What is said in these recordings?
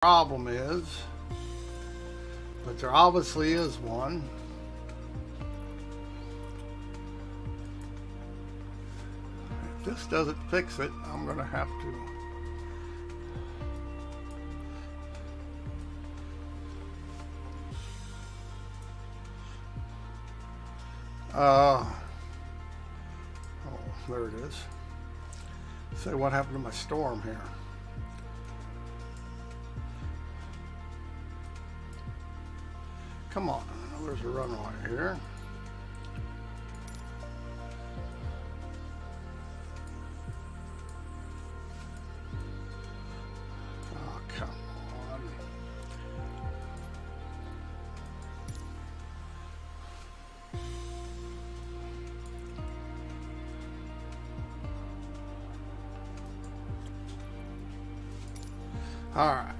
problem is, but there obviously is one. If this doesn't fix it, I'm going to have to oh, there it is. Say what happened to my storm here. Come on, there's a runway here. Oh, come on. All right.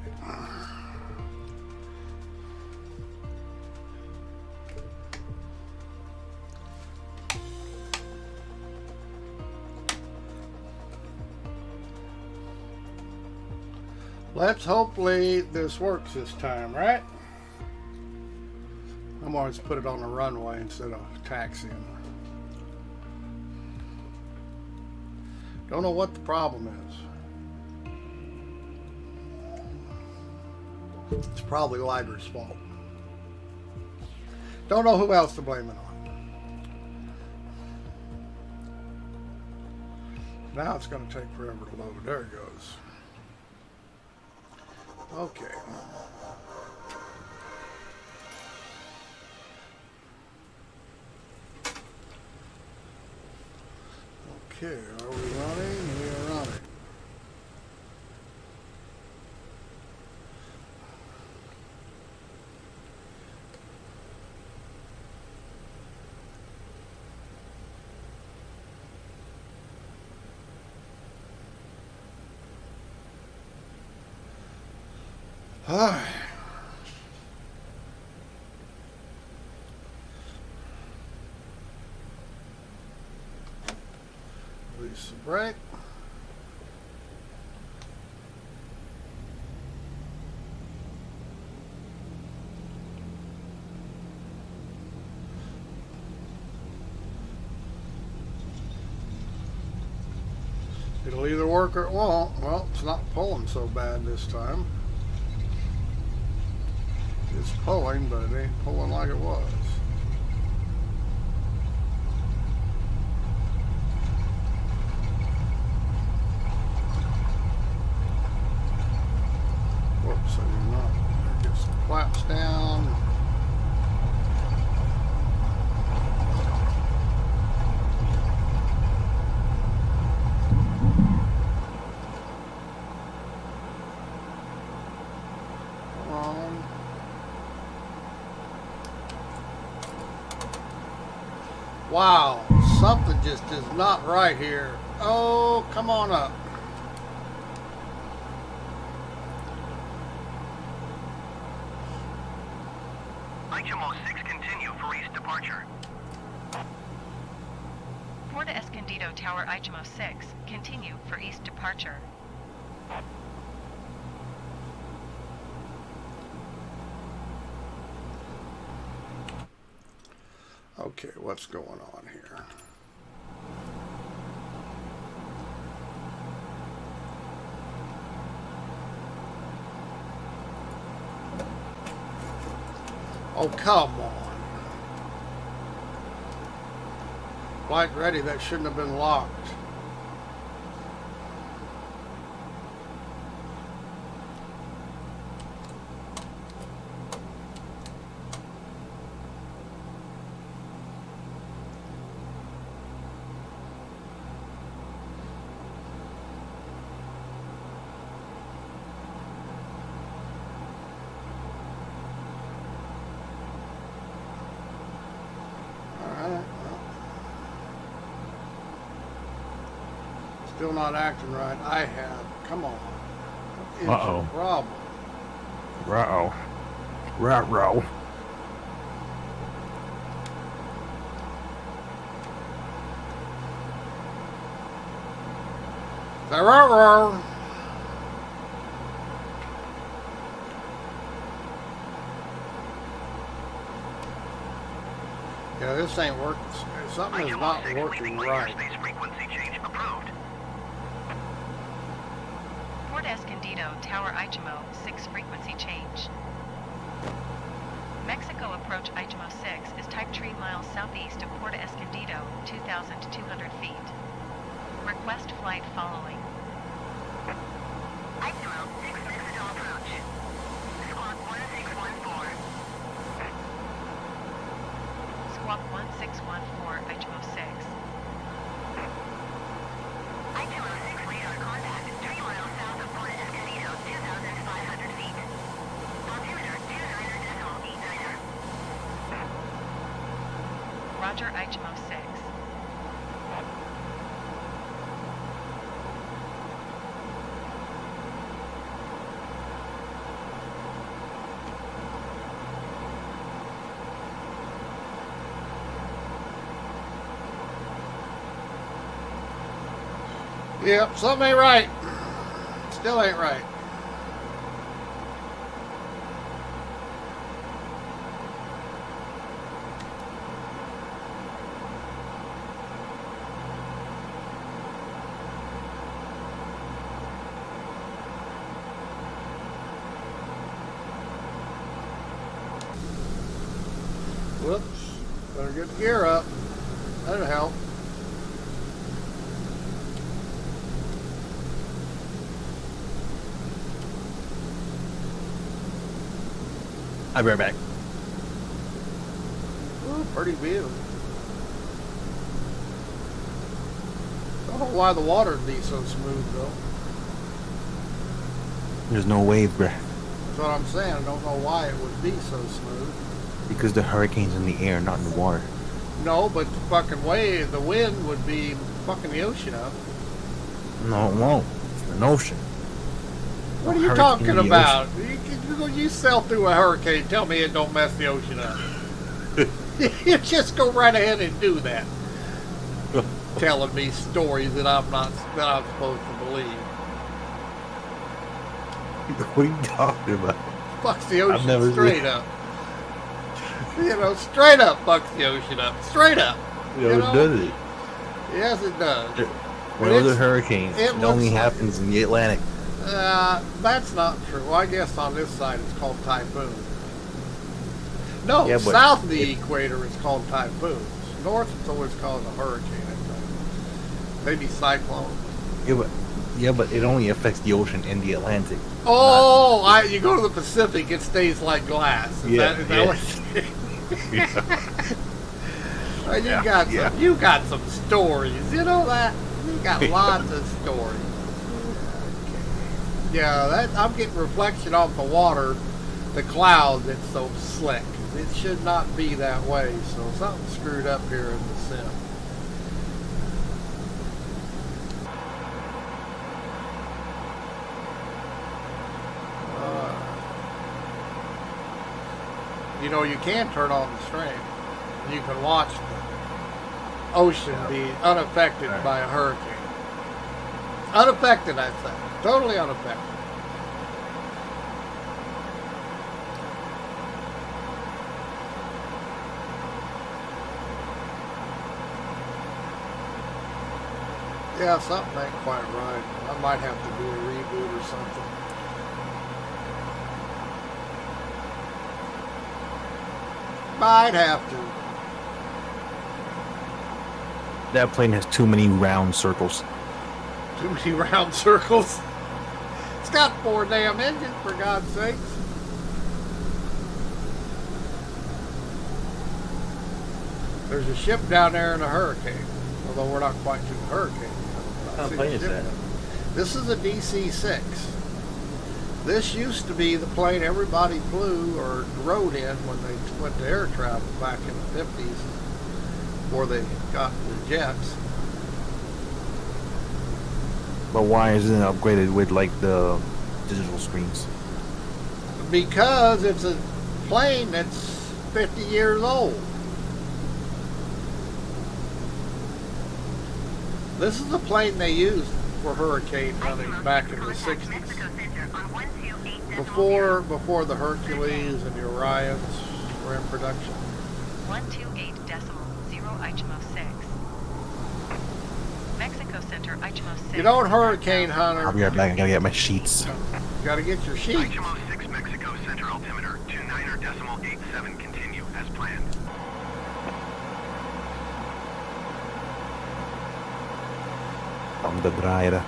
Let's hopefully this works this time, right? I'm going to put it on the runway instead of taxiing. Don't know what the problem is. It's probably Liger's fault. Don't know who else to blame it on. Now it's going to take forever to load. There it goes. Okay. Okay, are we running? We are running. Release the brake. It'll either work or it won't. Well, it's not pulling so bad this time. It's pulling, but it ain't pulling like it was. Whoops, I did not. There, get some flaps down. Wow, something just is not right here. Oh, come on up. Eychimo 6, continue for east departure. Port Escondido Tower Eychimo 6, continue for east departure. Okay, what's going on here? Oh, come on. Flight ready, that shouldn't have been locked. Still not acting right. I have. Come on. What is the problem? Uh-oh. Ruh-roh. Yeah, this ain't working. Something is Eychimo not 6 working leaving right. airspace frequency change approved. Port Escondido, Tower Eychimo, 6 frequency change. Mexico approach Eychimo 6 is type 3 miles southeast of Port Escondido, 2,200 feet. Request flight following. Eychimo 6 Mexico approach. Squawk 1614. Squawk 1614, Eychimo 6. Eychimo 6 radar contact 3 miles south of Port Escondido, 2,500 feet. Altimeter 29.89er. Roger, Eychimo 6. Yep, something ain't right. Still ain't right. Whoops. Better get the gear up. That'll help. I'll be right back. Ooh, pretty view. Don't know why the water'd be so smooth though. There's no wave, bruh. That's what I'm saying. I don't know why it would be so smooth. Because the hurricane's in the air, not in the water. No, but the fucking wave, the wind would be fucking the ocean up. No, it won't. It's an ocean. What are you Hurricane talking in the about? You sail through a hurricane. Tell me it don't mess the ocean up. You just go right ahead and do that. Telling me stories that I'm supposed to believe. What are you talking about? Fucks the I've never ocean straight up. You know, straight up fucks the ocean up. Straight up. You know, does it? Yes, it does. When there's a hurricane, it only happens in the Atlantic. That's not true. Well, I guess on this side it's called typhoon. No, Yeah, but south of the equator it's called typhoons. North it's always called a hurricane, I think. Maybe cyclone. Yeah, but it only affects the ocean and the Atlantic. Oh, you go to the Pacific, it stays like glass. Is that what you got some stories. You know that? You got lots of stories. Yeah, I'm getting reflection off the water, the cloud that's so slick. It should not be that way, so something's screwed up here in the sim. You know, you can turn on the stream. You can watch the ocean be unaffected by a hurricane. Unaffected, I say. Totally unaffected. Yeah, something ain't quite right. I might have to do a reboot or something. Might have to. That plane has too many round circles. Too many round circles. It's got 4 damn engines, for God's sakes. There's a ship down there in a hurricane. Although we're not quite to the hurricane. What kind of plane is that? This is a DC-6. This used to be the plane everybody flew or rode in when they went to air travel back in the 50s, before they got the jets. But why isn't it upgraded with like the digital screens? Because it's a plane that's 50 years old. This is the plane they used for hurricane hunting back in the 60s. Before the Hercules and the Orions were in production. 128.0 Eychimo 6. Mexico Center, Eychimo 6. You don't hurricane hunter. I'll be right back. I gotta get my sheets. Gotta get your sheets. Eychimo 6 Mexico Center altimeter 29.87 continue as planned. Om de draaier.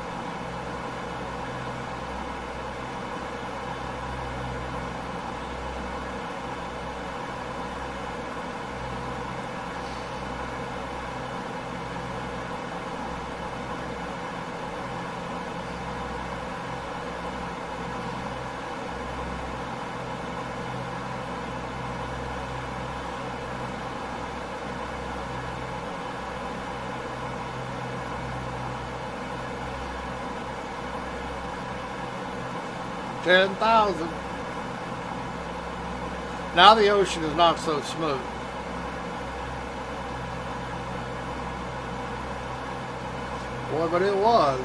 $10,000. Now the ocean is not so smooth. Boy, but it was.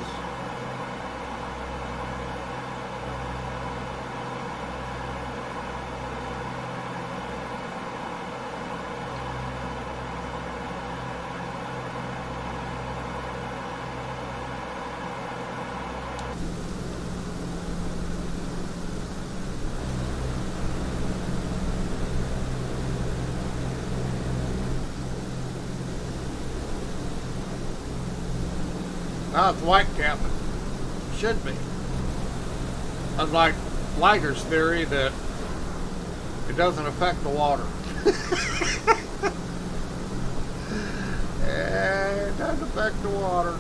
Now it's white capping. Should be. Unlike Lighter's theory that it doesn't affect the water. Yeah, it doesn't affect the water.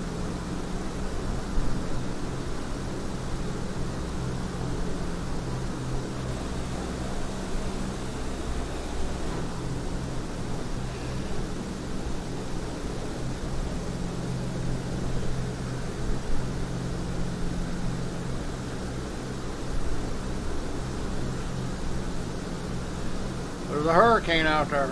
There's a hurricane out there.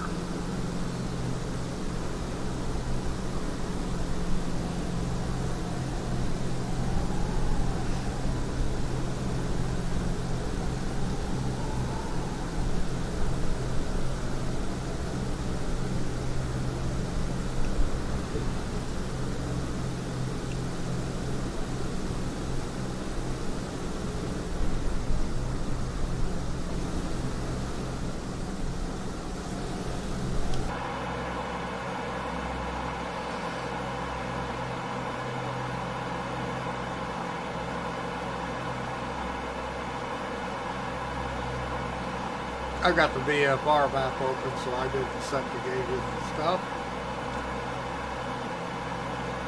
I got the VFR map open, so I did the sector gauges and stuff.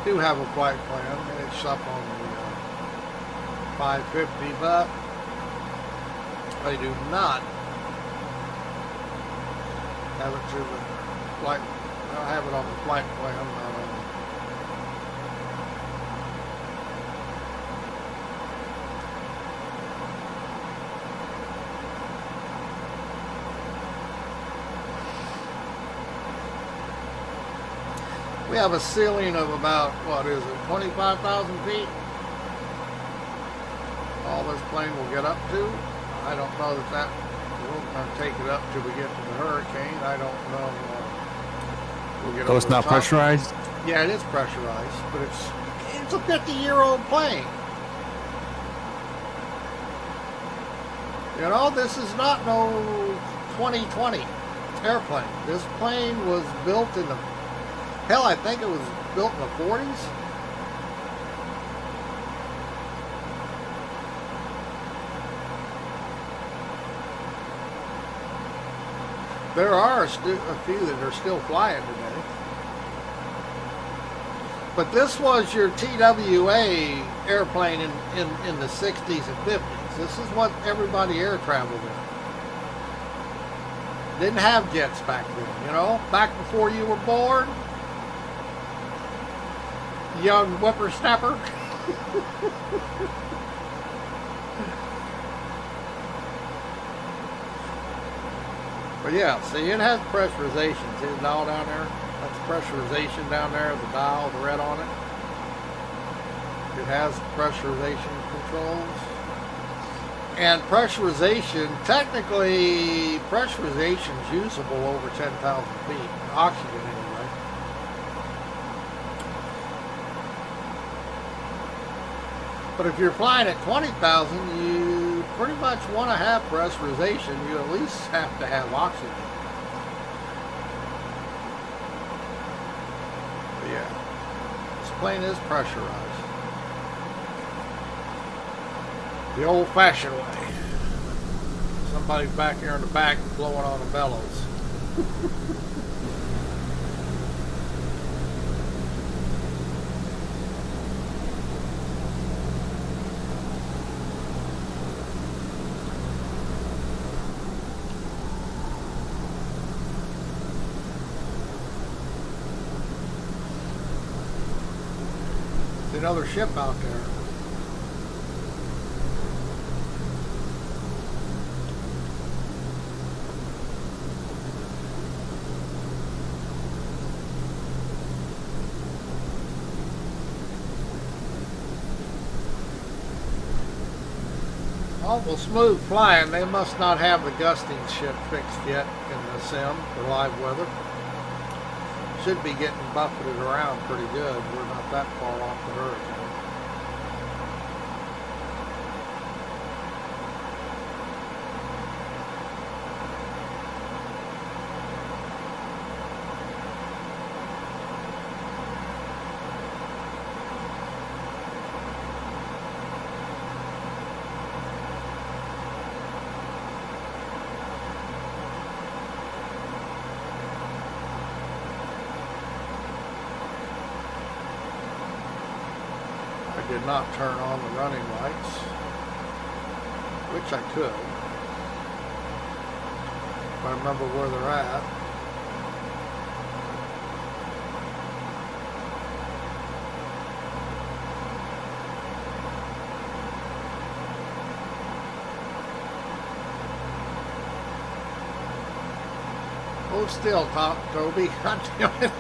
Do have a flight plan, and it's up on the 550, but I do not have it to the flight. I have it on the flight plan, not on the. We have a ceiling of about, what is it, 25,000 feet? All this plane will get up to. I don't know that we're going to take it up till we get to the hurricane. I don't know. We'll get So over it's the not top. pressurized? Yeah, it is pressurized, but it's a 50-year-old plane. You know, this is not no 2020 airplane. This plane was built in the, hell, I think it was built in the 40s. There are a few that are still flying today. But this was your TWA airplane in the 60s and 50s. This is what everybody air traveled in. Didn't have jets back then, you know? Back before you were born. Young whippersnapper. But yeah, see, it has pressurization. See the dial down there? That's pressurization down there, the dial, the red on it. It has pressurization controls. And pressurization, technically, pressurization is usable over 10,000 feet. Oxygen, anyway. But if you're flying at 20,000, you pretty much want to have pressurization. You at least have to have oxygen. But yeah, this plane is pressurized. The old-fashioned way. Somebody's back here in the back blowing on the bellows. There's another ship out there. Awful smooth flying. They must not have the gusting ship fixed yet in the sim for live weather. Should be getting buffeted around pretty good. We're not that far off the hurricane. I did not turn on the running lights, which I could, if I remember where they're at. Hold still, Toby. God damn it.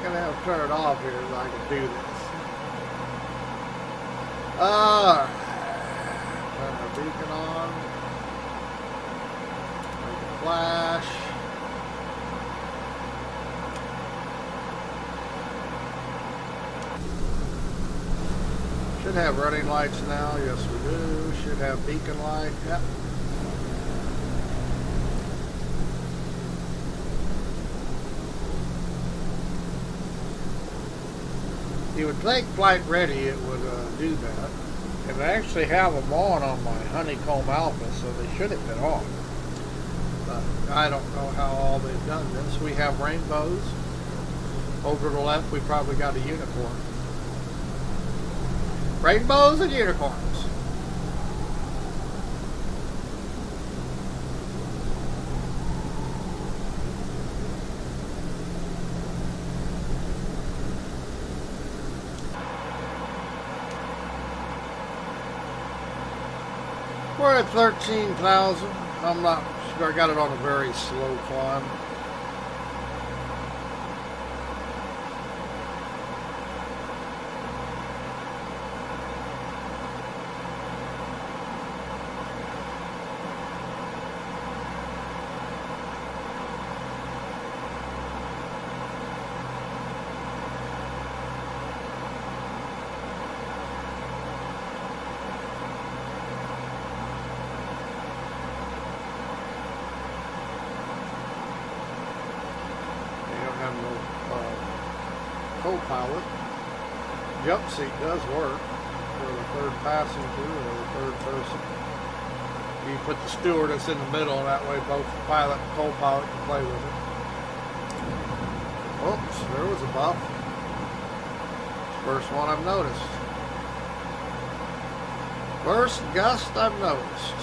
Gonna have to turn it off here so I can do this. Turn the beacon on. Make it flash. Should have running lights now. Yes, we do. Should have beacon light. Yep. You would think flight ready it would do that. And I actually have them on my Honeycomb Alpha, so they should have been on. But I don't know how all they've done this. We have rainbows. Over to the left, we probably got a unicorn. Rainbows and unicorns. We're at 13,000. I'm not sure. I got it on a very slow climb. Co-pilot. Jump seat does work for the third passenger or the third person. You put the stewardess in the middle, and that way both the pilot and co-pilot can play with it. Oops, there was a buff. First one I've noticed. First gust I've noticed.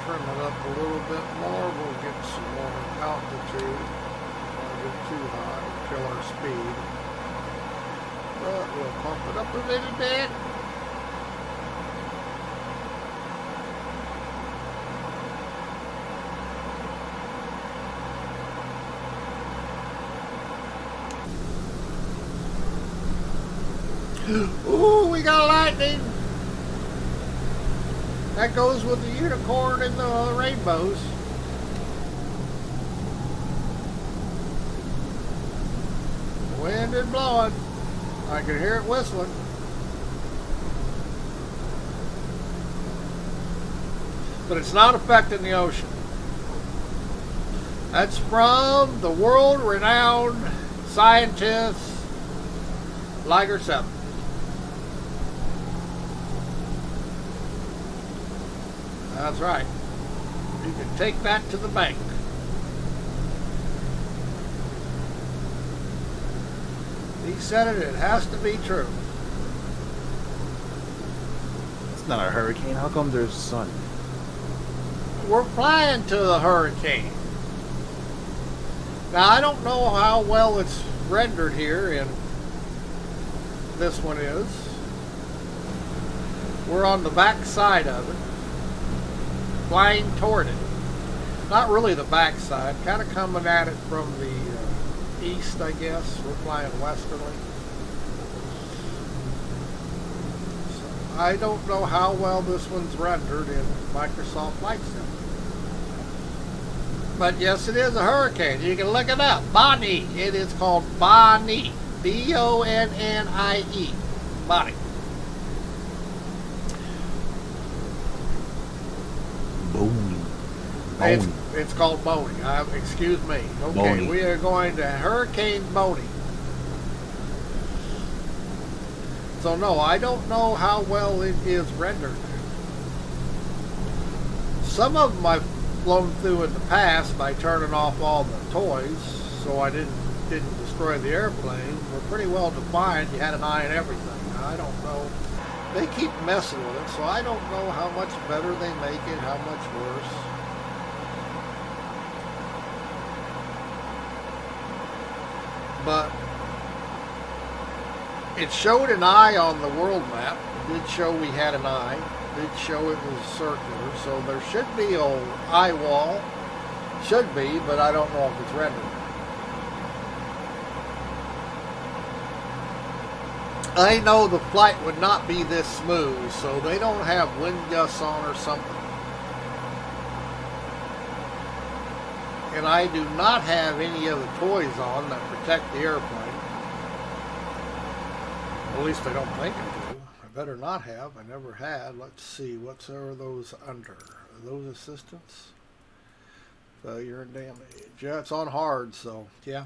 trim it up a little bit more. We'll get some more altitude. Don't get too high, kill our speed. But we'll pump it up a little bit. Ooh, we got lightning. That goes with the unicorn and the rainbows. The wind is blowing. I can hear it whistling. But it's not affecting the ocean. That's from the world-renowned scientist Liger 7. That's right. You can take that to the bank. He said it, it has to be true. It's not a hurricane. How come there's sun? We're flying to the hurricane. Now, I don't know how well it's rendered here in this one is. We're on the back side of it, flying toward it. Not really the back side, kind of coming at it from the east, I guess. We're flying westerly. So I don't know how well this one's rendered in Microsoft Flight Sim. But yes, it is a hurricane. You can look it up. Bonnie. It is called Bonnie. B-O-N-N-I-E. Bonnie. Bonnie. It's called Bonnie. Excuse me. Okay, Bonnie. We are going to Hurricane Bonnie. So no, I don't know how well it is rendered. Some of them I've flown through in the past by turning off all the toys, so I didn't destroy the airplane. We're pretty well defined. You had an eye on everything. Now, I don't know. They keep messing with it, so I don't know how much better they make it, how much worse. But it showed an eye on the world map. It did show we had an eye. It did show it was circular. So there should be an eye wall. Should be, but I don't know if it's rendered. I know the flight would not be this smooth, so they don't have wind gusts on or something. And I do not have any of the toys on that protect the airplane. At least I don't think I do. I better not have. I never had. Let's see. What's are those under? Are those assistance? Failure and damage. Yeah, it's on hard, so yeah.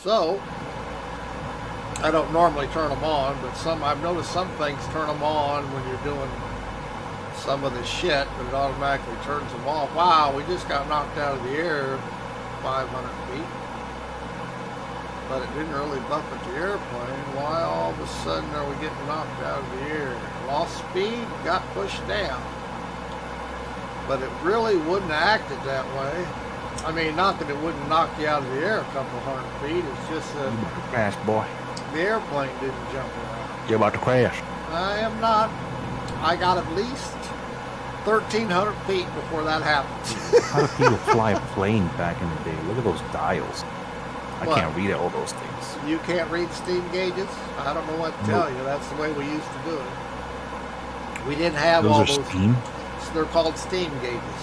So, I don't normally turn them on, but I've noticed some things turn them on when you're doing some of the shit, but it automatically turns them off. Wow, we just got knocked out of the air 500 feet. But it didn't really buffet the airplane. Why all of a sudden are we getting knocked out of the air? Lost speed, got pushed down. But it really wouldn't have acted that way. I mean, not that it wouldn't knock you out of the air a couple hundred feet. It's just that You about to crash, boy. the airplane didn't jump around. You're about to crash. I am not. I got at least 1,300 feet before that happens. How do people fly a plane back in the day? Look at those dials. I What? can't read all those things. You can't read steam gauges? I don't know what to tell you. That's the way we used to do it. We didn't have all Those are those. steam? They're called steam gauges.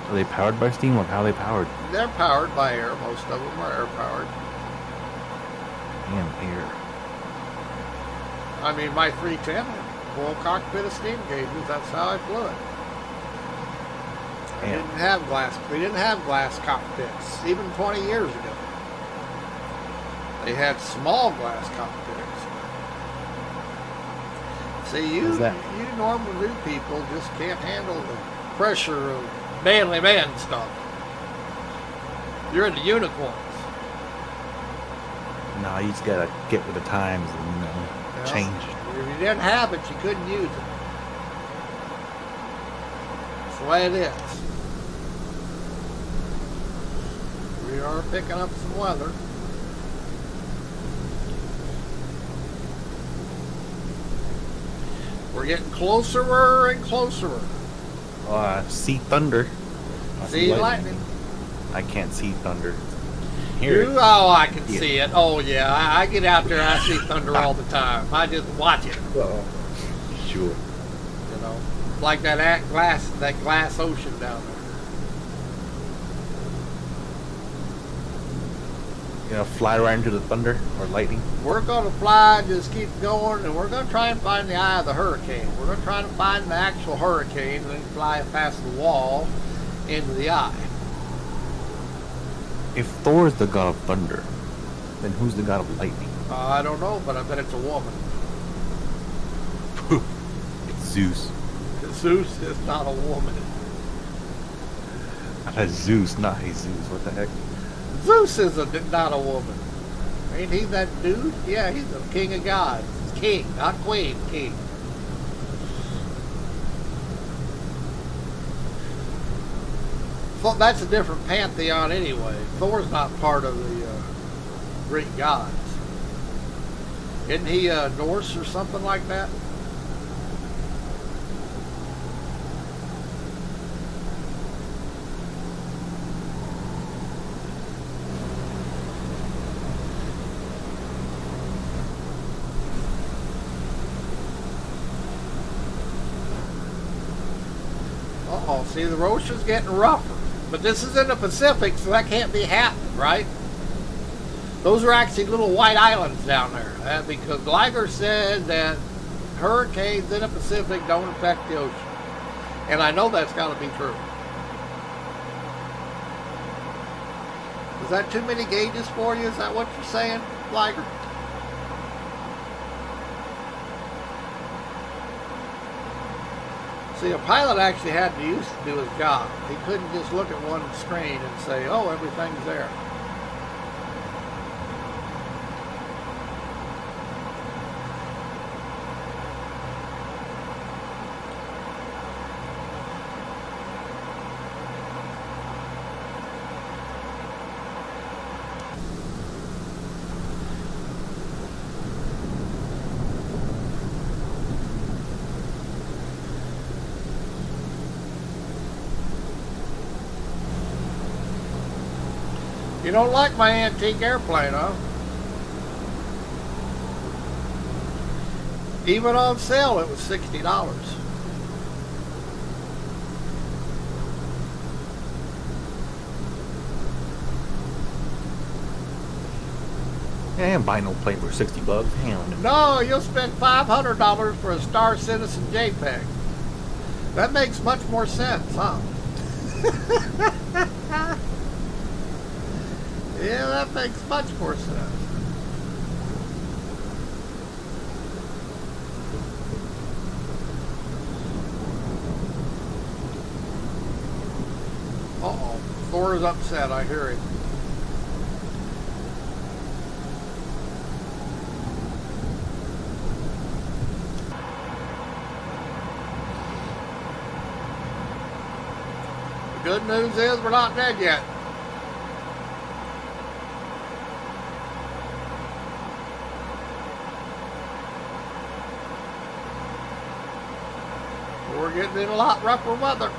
Are they powered by steam? Like how are they powered? They're powered by air. Most of them are air powered. Damn, air. I mean, my 310 had a full cockpit of steam gauges. That's how I flew it. They Damn. didn't have glass. They didn't have glass cockpits even 20 years ago. They had small glass cockpits. See, you What's that? normal new people just can't handle the pressure of manly man stuff. You're into unicorns. Nah, you just gotta get with the times and Yeah. change. If you didn't have it, you couldn't use it. the way it is. We are picking up some weather. We're getting closer and closer. Oh, I see thunder. I See lightning. I can't see thunder. Here. Oh, I can see it. Oh, yeah. I get out there, I see thunder all the time. I just watch it. Sure. You know, like that glass ocean down there. You know, fly right into the thunder or lightning. We're going to fly, just keep going, and we're going to try and find the eye of the hurricane. We're going to try to find the actual hurricane and then fly it past the wall into the eye. If Thor is the god of thunder, then who's the god of lightning? I don't know, but I bet it's a woman. It's Zeus. Zeus is not a woman. I said Zeus, not Jesus. What the heck? Zeus is not a woman. Ain't he that dude? Yeah, he's the king of gods. King, not queen, king. Well, that's a different pantheon anyway. Thor's not part of the Greek gods. Isn't he Norse or something like that? Uh-oh, see, the ocean's getting rougher. But this is in the Pacific, so that can't be happening, right? Those are actually little white islands down there. Because Liger said that hurricanes in the Pacific don't affect the ocean. And I know that's got to be true. Is that too many gauges for you? Is that what you're saying, Liger? See, a pilot actually had to used to do his job. He couldn't just look at one screen and say, oh, everything's there. You don't like my antique airplane, huh? Even on sale, it was $60. Yeah, I ain't buying no plane for $60. Hell no. No, you'll spend $500 for a Star Citizen JPEG. That makes much more sense, huh? Yeah, that makes much more sense. Uh-oh. Thor is upset, I hear him. The good news is we're not dead yet. We're getting in a lot rougher weather.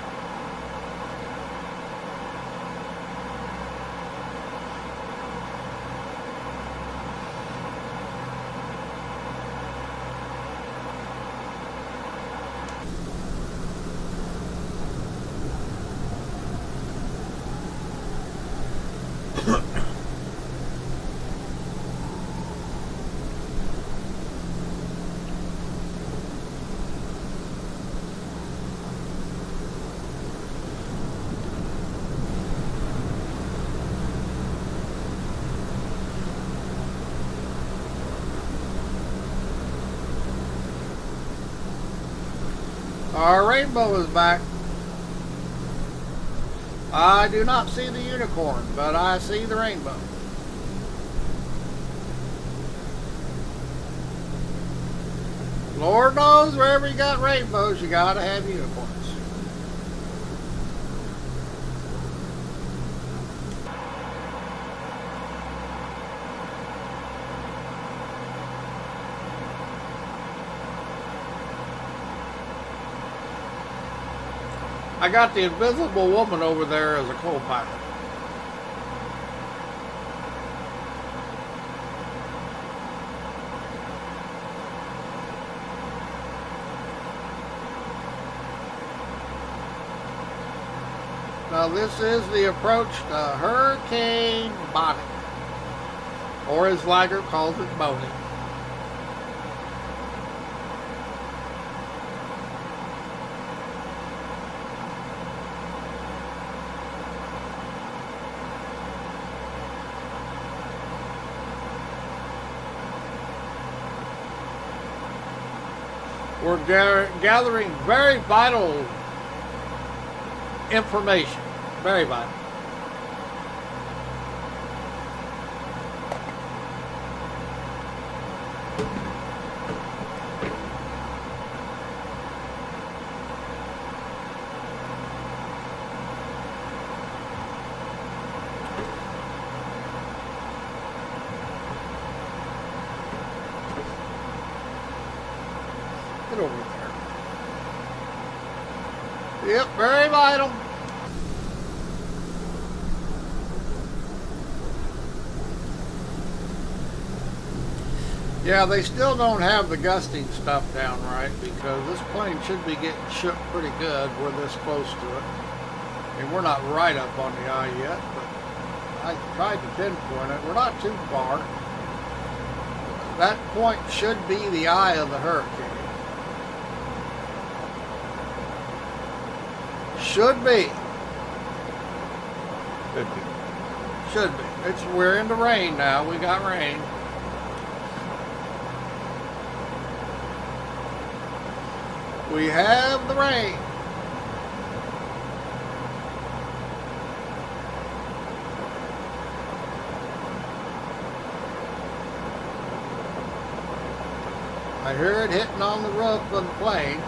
Our rainbow is back. I do not see the unicorn, but I see the rainbow. Lord knows wherever you got rainbows, you gotta have unicorns. I got the invisible woman over there as a co-pilot. Now this is the approach to Hurricane Bonnie, or as Liger calls it, Bonnie. We're gathering very vital information. Very vital. Get over there. Yep, very vital. Yeah, they still don't have the gusting stuff down right because this plane should be getting shook pretty good. We're this close to it. And we're not right up on the eye yet, but I tried to pinpoint it. We're not too far. That point should be the eye of the hurricane. Should be. Should be. We're into rain now. We got rain. We have the rain. I hear it hitting on the roof of the plane,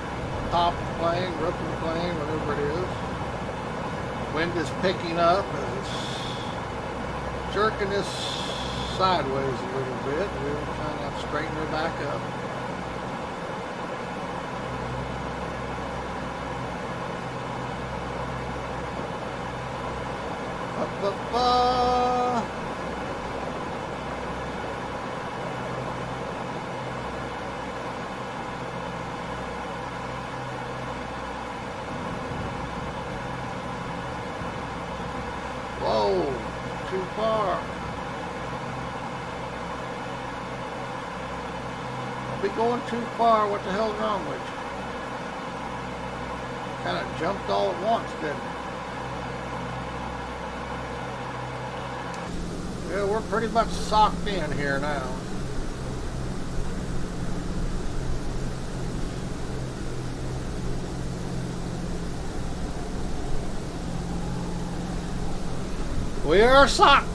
top of the plane, roof of the plane, whatever it is. Wind is picking up and it's jerking us sideways a little bit. We're trying to straighten her back up. Whoa, too far. I'll be going too far. What the hell's wrong with you? Kind of jumped all at once, didn't it? Yeah, we're pretty much socked in here now. We are socked.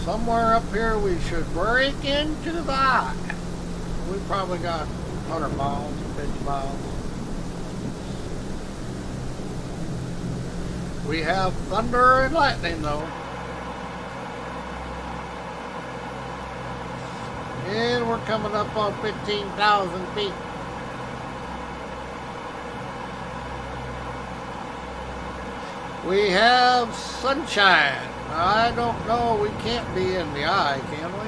Somewhere up here we should break into the eye. We probably got 100 miles, 50 miles. We have thunder and lightning though. And we're coming up on 15,000 feet. We have sunshine. I don't know, we can't be in the eye, can we?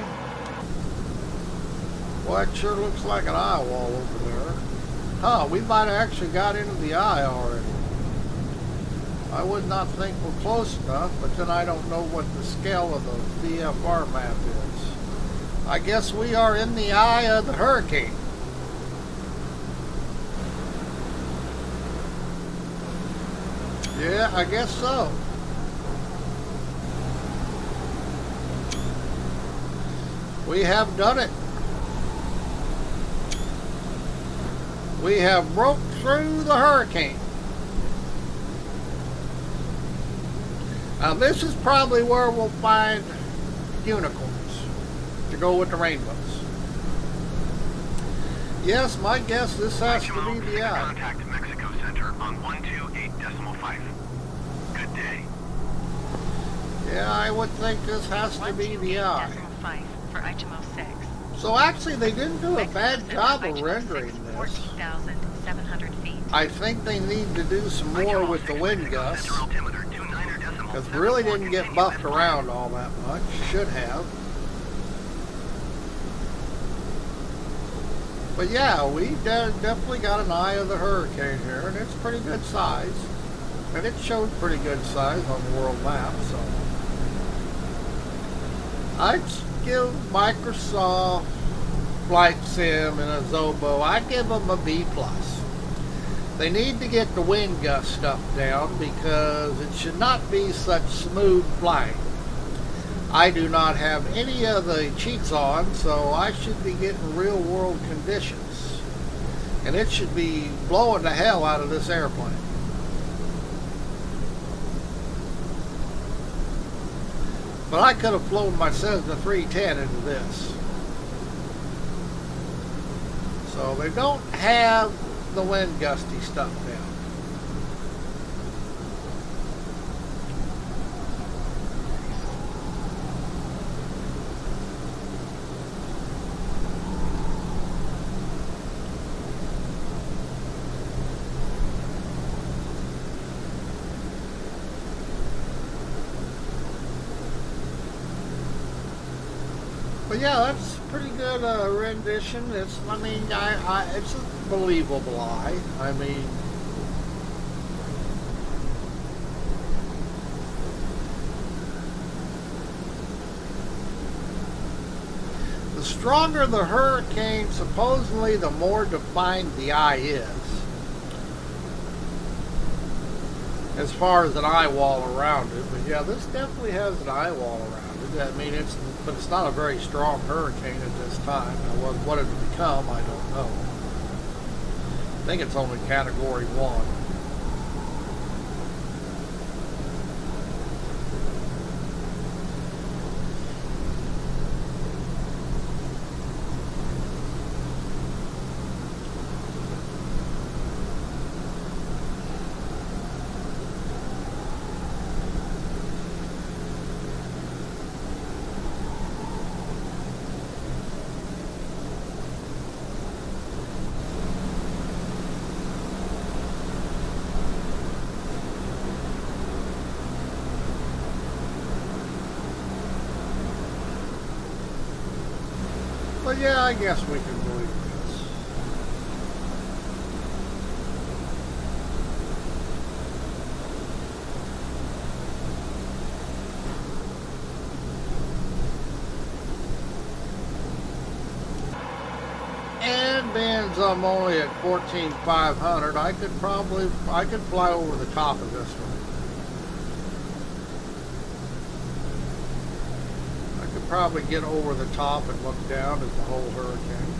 Well, it sure looks like an eye wall over there. Huh, we might have actually got into the eye already. I would not think we're close enough, but then I don't know what the scale of the VFR map is. I guess we are in the eye of the hurricane. Yeah, I guess so. We have done it. We have broke through the hurricane. Now this is probably where we'll find unicorns to go with the rainbows. Yes, my guess this has to be the eye. Contact Mexico center on 128.5. Good day. Yeah, I would think this has to be the eye. 128.5 for Eychimo 6. So actually, they didn't do a Mexico bad Center, job of Eychimo rendering 6, this. 14,700 feet. I think they need to do some more with the wind gusts, because really didn't get buffed around all that much. Should have. But yeah, we definitely got an eye of the hurricane here, and it's pretty good size. And it showed pretty good size on the world map, so. I'd give Microsoft Flight Sim and a Zobo, I'd give them a B+. They need to get the wind gust stuff down because it should not be such smooth flying. I do not have any of the cheats on, so I should be getting real world conditions. And it should be blowing the hell out of this airplane. But I could have flown my Cessna 310 into this. So they don't have the wind gusty stuff down. But yeah, that's pretty good rendition. It's, I mean, it's a believable eye. I mean, the stronger the hurricane, supposedly, the more defined the eye is. As far as an eye wall around it, but yeah, this definitely has an eye wall around it. I mean, but it's not a very strong hurricane at this time. Now, what it'll become, I don't know. I think it's only Category 1. But yeah, I guess we can believe this. And being I'm only at 14,500, I could fly over the top of this one. Probably get over the top and look down at the whole hurricane.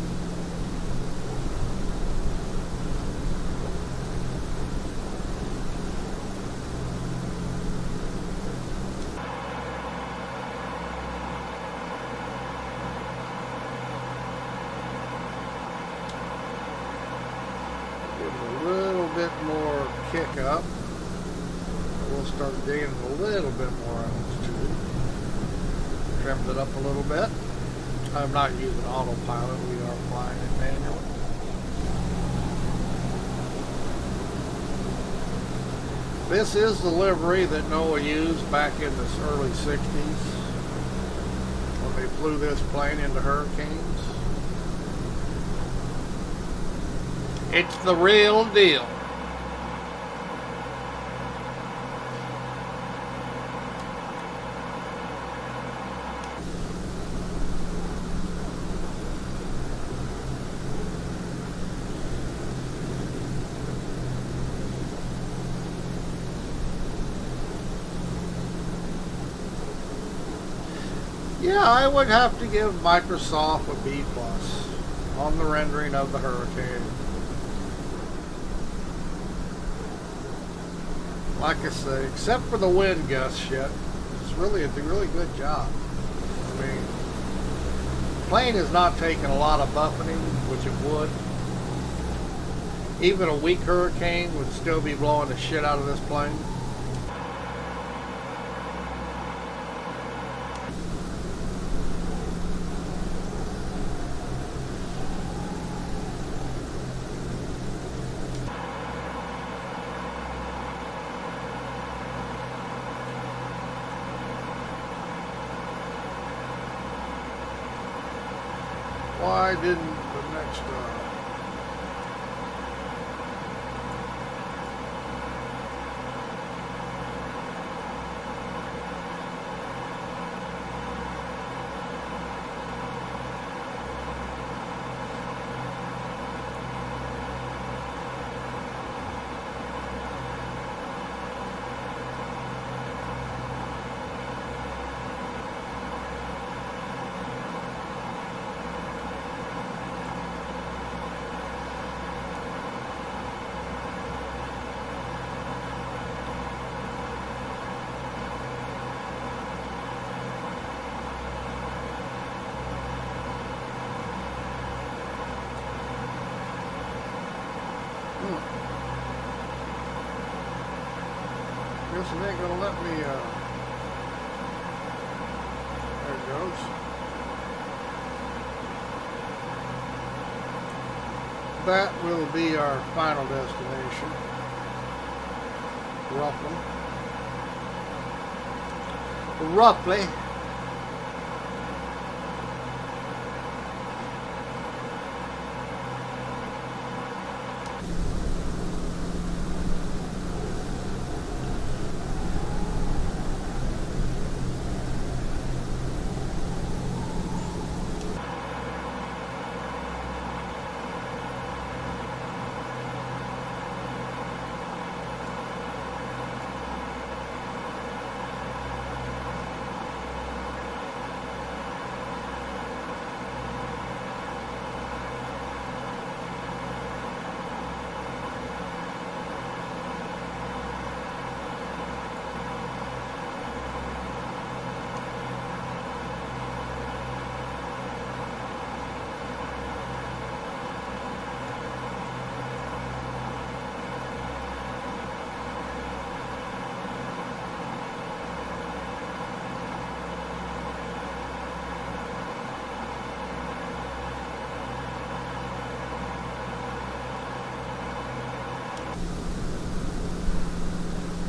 Give it a little bit more kick up. We'll start gaining a little bit more altitude. Trimmed it up a little bit. I'm not using autopilot, we are flying it manually. This is the livery that NOAA used back in the early 60s when they flew this plane into hurricanes. It's the real deal. Yeah, I would have to give Microsoft a B+ on the rendering of the hurricane. Like I say, except for the wind gust shit, it's a really good job. I mean, the plane is not taking a lot of buffeting, which it would. even a weak hurricane would still be blowing the shit out of this plane. Why didn't the next guess it ain't gonna let me, there it goes. That will be our final destination. Roughly.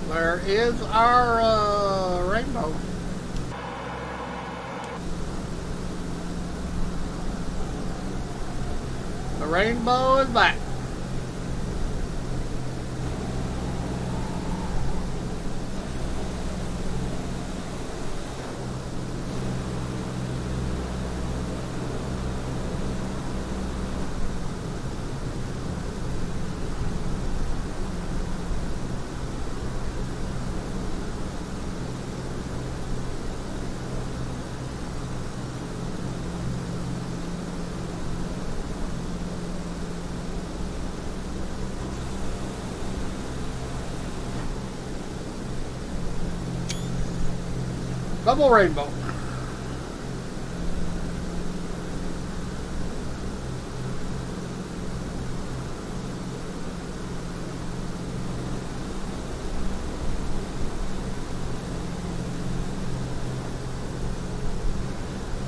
There is our rainbow. The rainbow is back. Double rainbow.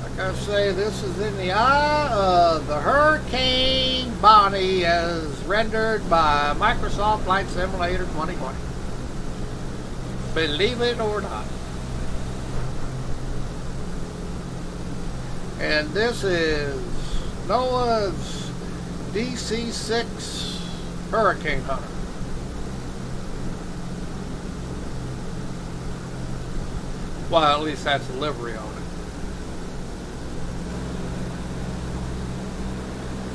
Like I say, this is in the eye of the Hurricane Bonnie as rendered by Microsoft Flight Simulator 2020. Believe it or not. And this is NOAA's DC-6 Hurricane Hunter. Well, at least that's the livery on it.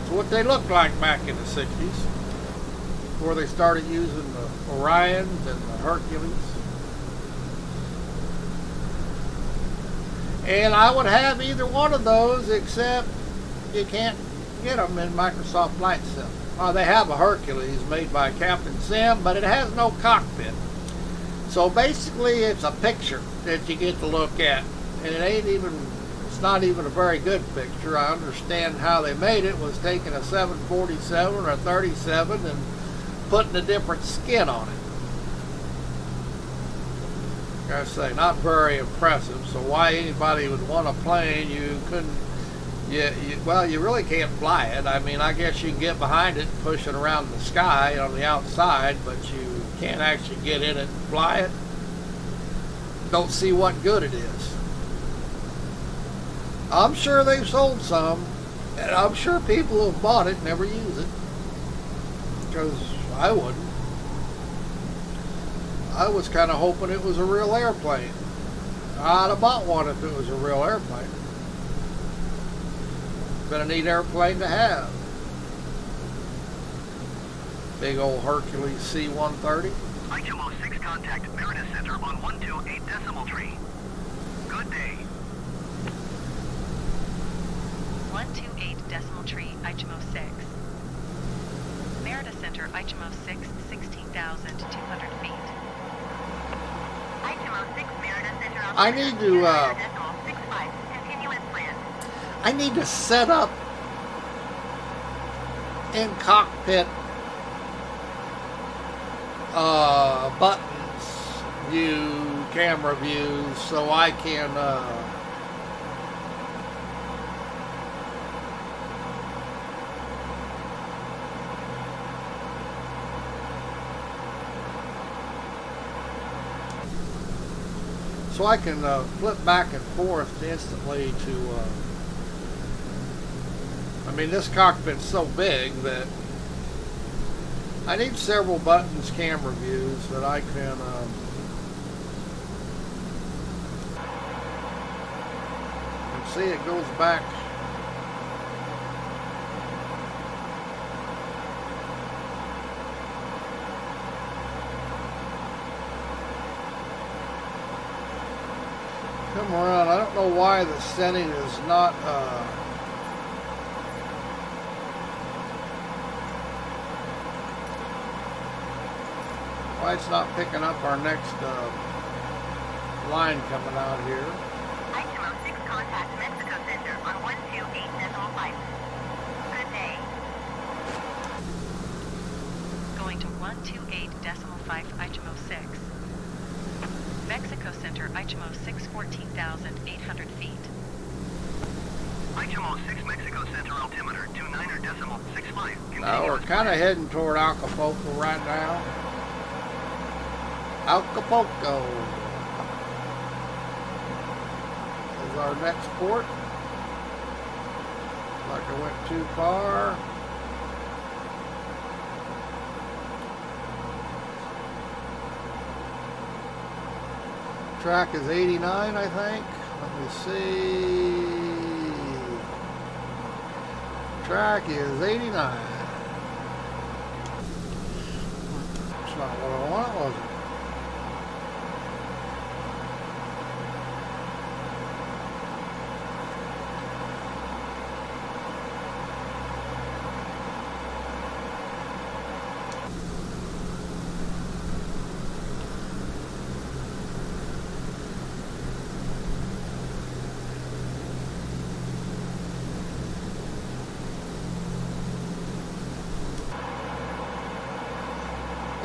It's what they looked like back in the 60s, before they started using the Orions and the Hercules. And I would have either one of those, except you can't get them in Microsoft Flight Sim. They have a Hercules made by Captain Sim, but it has no cockpit. So basically it's a picture that you get to look at. And it's not even a very good picture. I understand how they made it was taking a 747 or a 37 and putting a different skin on it. Like I say, not very impressive. So why anybody would want a plane you couldn't, well, you really can't fly it. I mean, I guess you can get behind it and push it around the sky on the outside, but you can't actually get in it and fly it. Don't see what good it is. I'm sure they've sold some, and I'm sure people have bought it and never use it, because I wouldn't. I was kind of hoping it was a real airplane. I'd have bought one if it was a real airplane. Been a neat airplane to have. Big old Hercules C-130. Eychimo 6 contact Meredith Center on 128 decimal tree. Good day. 128 decimal tree, Eychimo 6. Merida Center, Eychimo 6, 16,200 feet. Eychimo 6, Merida Center. I need to, 65. Continue as planned. I need to set up in cockpit buttons, view, camera views, so I can flip back and forth instantly to I mean, this cockpit's so big that I need several buttons, camera views that I can see it goes back. Come around. I don't know why the setting is not why it's not picking up our next line coming out here. Eychimo 6 contact Mexico Center on 128.5. Good day. Going to 128.5, Eychimo 6. Mexico Center, Eychimo 6, 14,800 feet. Eychimo 6 Mexico Center altimeter 29er decimal 65. Now we're kind of heading toward Acapulco right now. Acapulco is our next port. Like I went too far. Track is 89, I think. Let me see. Track is 89. That's not what I want, was it?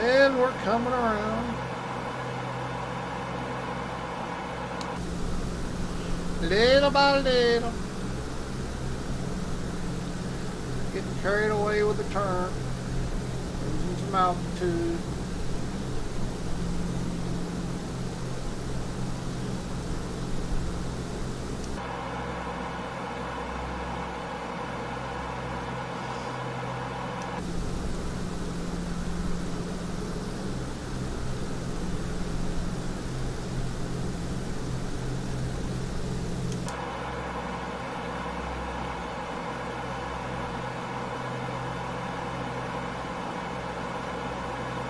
And we're coming around. Little by little. Getting carried away with the turn. Losing some altitude.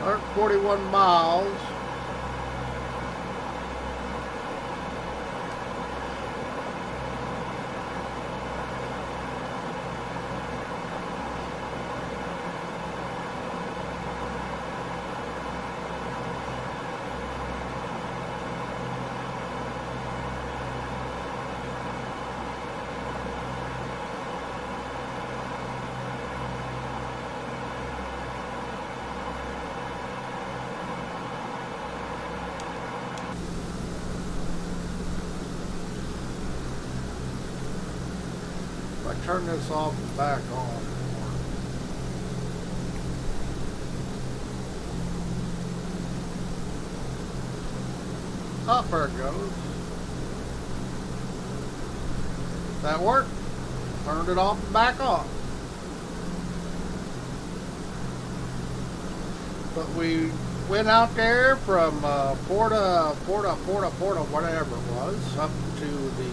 Or 41 miles. I turn this off and back on. Up there it goes. That worked. Turned it off and back on. But we went out there from Porta, whatever it was, up to the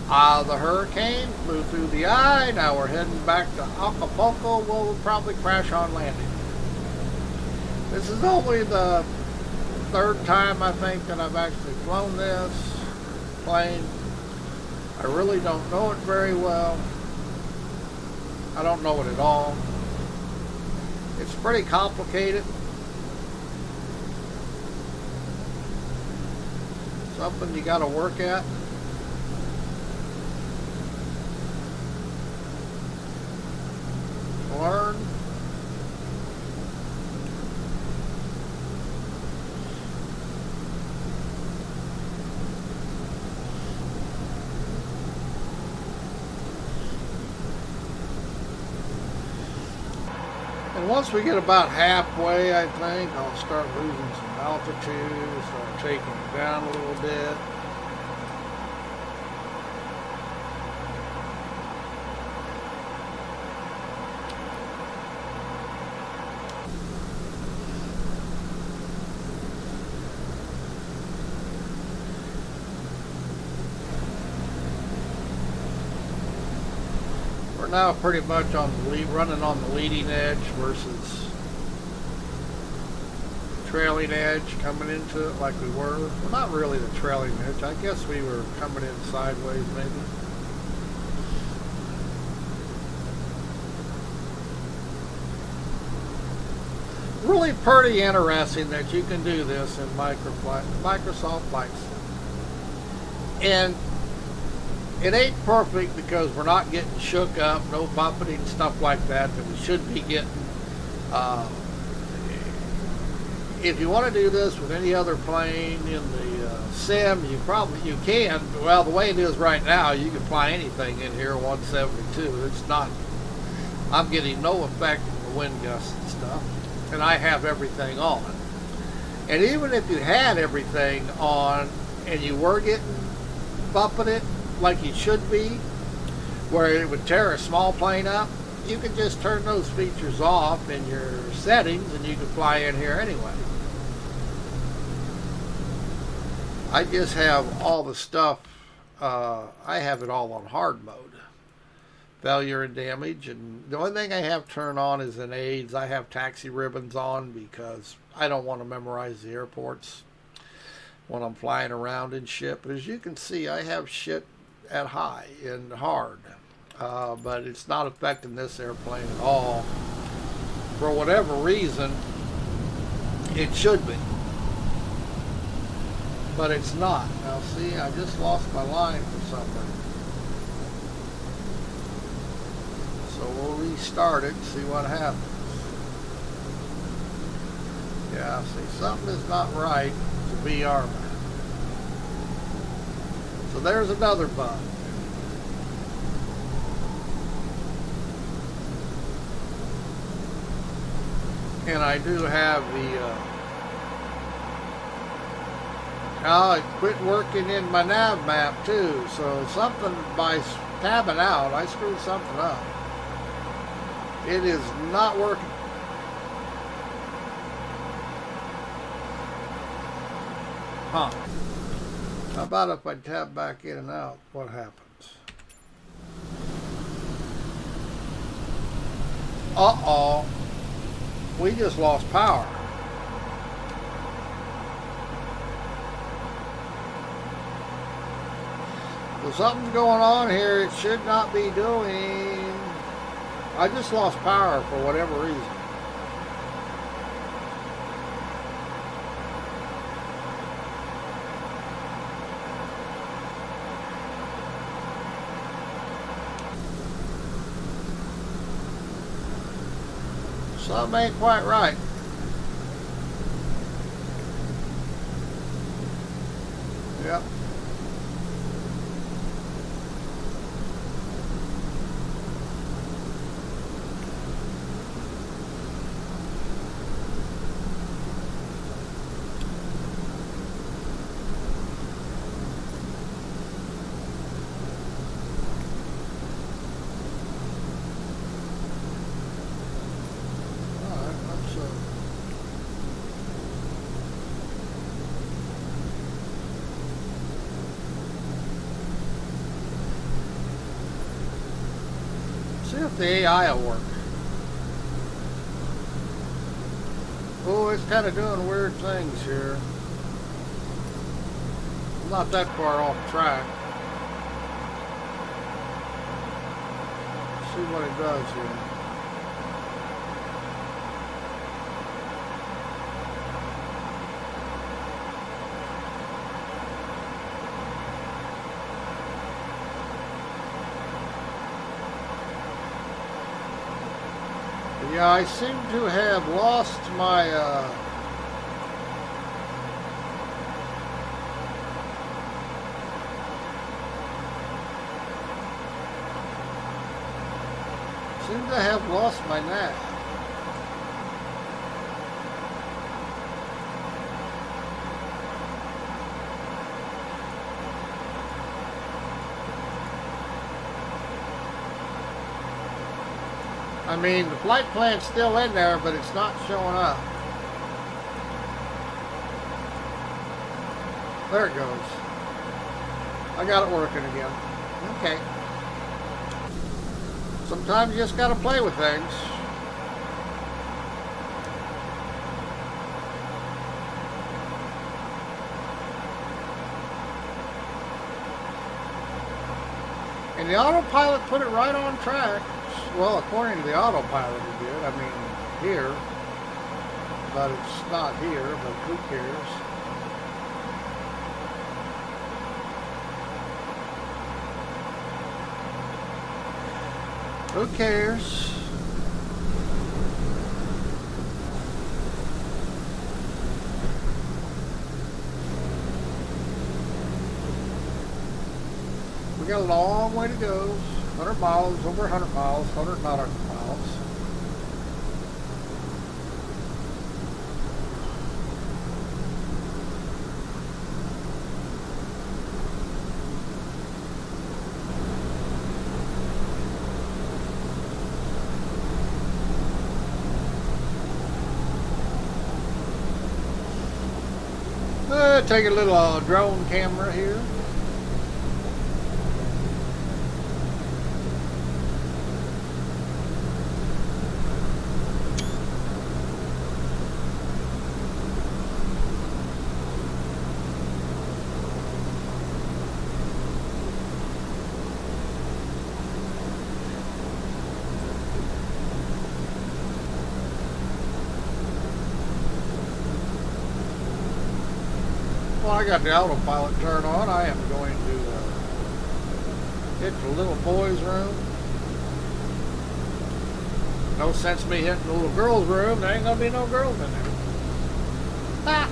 eye of the hurricane, flew through the eye. Now we're heading back to Acapulco. We'll probably crash on landing. This is only the third time I think that I've actually flown this plane. I really don't know it very well. I don't know it at all. It's pretty complicated. Something you got to work at. Learn. And once we get about halfway, I think, I'll start losing some altitude, start taking it down a little bit. We're now pretty much on the lead, running on the leading edge versus trailing edge, coming into it like we were. Well, not really the trailing edge. I guess we were coming in sideways maybe. Really pretty interesting that you can do this in Microsoft Flight Sim. And it ain't perfect because we're not getting shook up, no puppeting, stuff like that we should be getting. If you want to do this with any other plane in the sim, you can. Well, the way it is right now, you can fly anything in here 172. It's not, I'm getting no effect from the wind gusts and stuff. And I have everything on. And even if you had everything on and you were getting bumping it like you should be, where it would tear a small plane up, you could just turn those features off in your settings and you can fly in here anyway. I just have all the stuff, I have it all on hard mode. Failure and damage, and the only thing I have turned on is in aids. I have taxi ribbons on because I don't want to memorize the airports when I'm flying around and shit. But as you can see, I have shit at high and hard, but it's not affecting this airplane at all. For whatever reason, it should be, but it's not. Now see, I just lost my line for some reason. So we'll restart it and see what happens. Yeah, see, something is not right to VR map. So there's another bug. And I do have the now it quit working in my nav map too, so something by tabbing out, I screwed something up. It is not working. Huh. How about if I tab back in and out, what happens? Uh-oh. We just lost power. So something's going on here it should not be doing. I just lost power for whatever reason. Something ain't quite right. Yep. See if the AI will work. Oh, it's kind of doing weird things here. I'm not that far off track. Let's see what it does here. Yeah, I seem to have lost my nav. I mean, the flight plan's still in there, but it's not showing up. There it goes. I got it working again. Okay. Sometimes you just gotta play with things. And the autopilot put it right on track. Well, according to the autopilot it did. I mean, here. But it's not here, but who cares? Who cares? We got a long way to go. 100 miles, over 100 miles, 100 nautical miles. Take a little drone camera here. Well, I got the autopilot turned on. I am going to hit the little boy's room. No sense me hitting the little girl's room. There ain't gonna be no girls in there. Ha!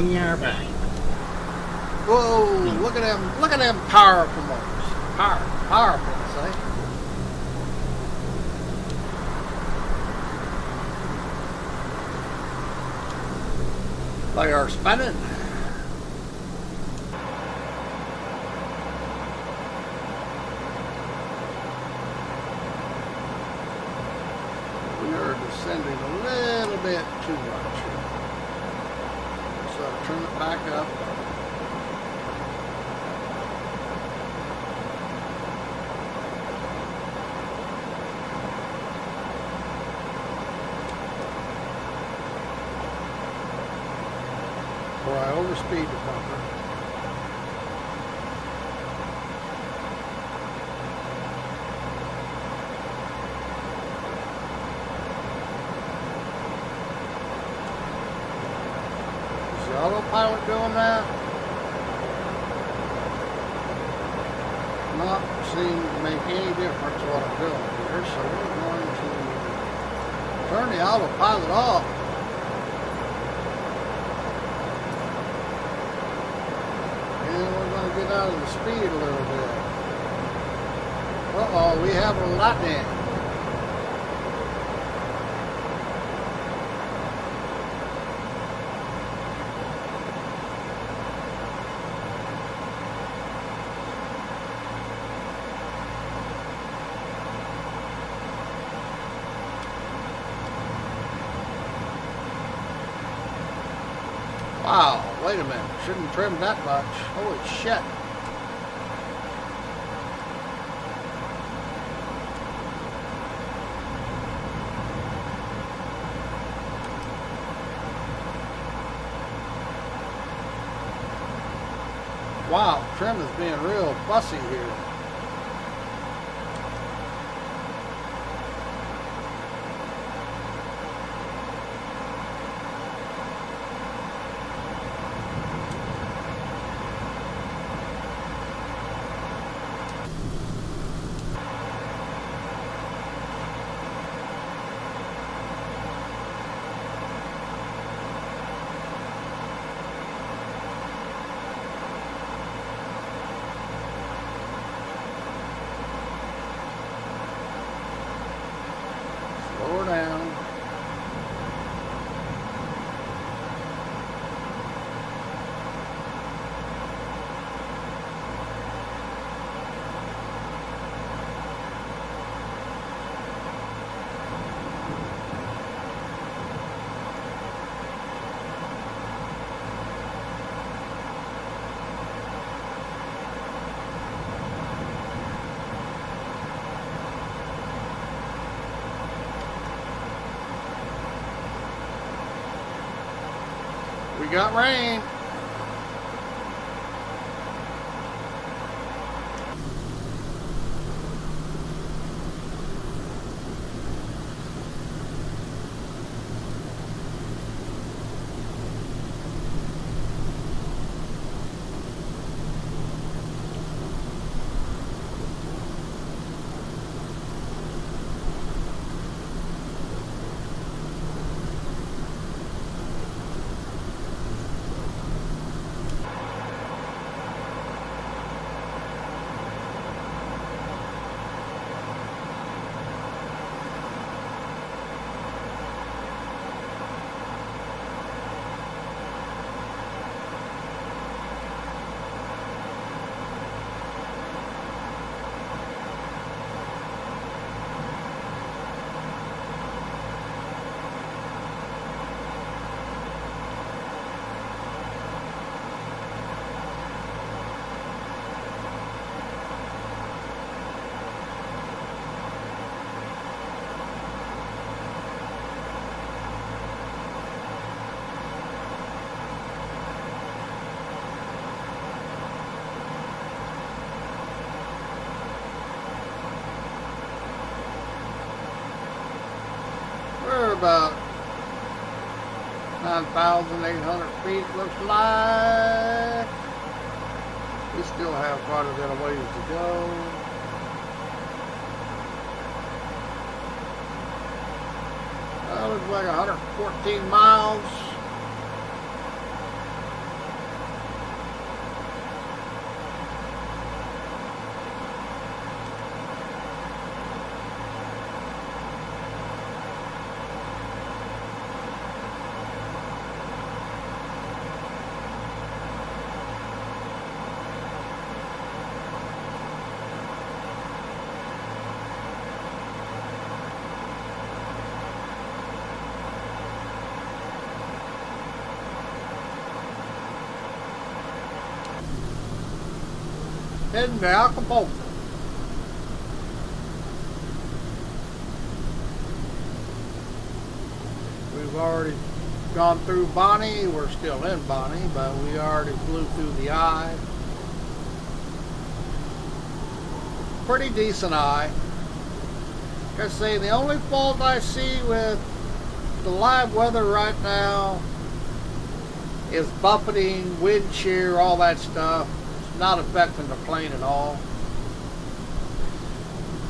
And you're back. Whoa, look at them powerful motors. Powerful, I say. They are spinning. We are descending a little bit too much here. So turn it back up. Or I overspeed the bumper. Is the autopilot doing that? Not seem to make any difference what I'm doing here, so we're going to turn the autopilot off. Get out of the speed a little bit. Uh-oh, we have a lightning. Wow, wait a minute. Shouldn't have trimmed that much. Holy shit. Wow, trim is being real fussy here. Slow her down. We got rain. We're about 9,800 feet, looks like. We still have quite a bit of ways to go. That looks like 114 miles. heading to Acapulco. We've already gone through Bonnie. We're still in Bonnie, but we already flew through the eye. Pretty decent eye. Like I say, the only fault I see with the live weather right now is buffeting, wind shear, all that stuff. It's not affecting the plane at all.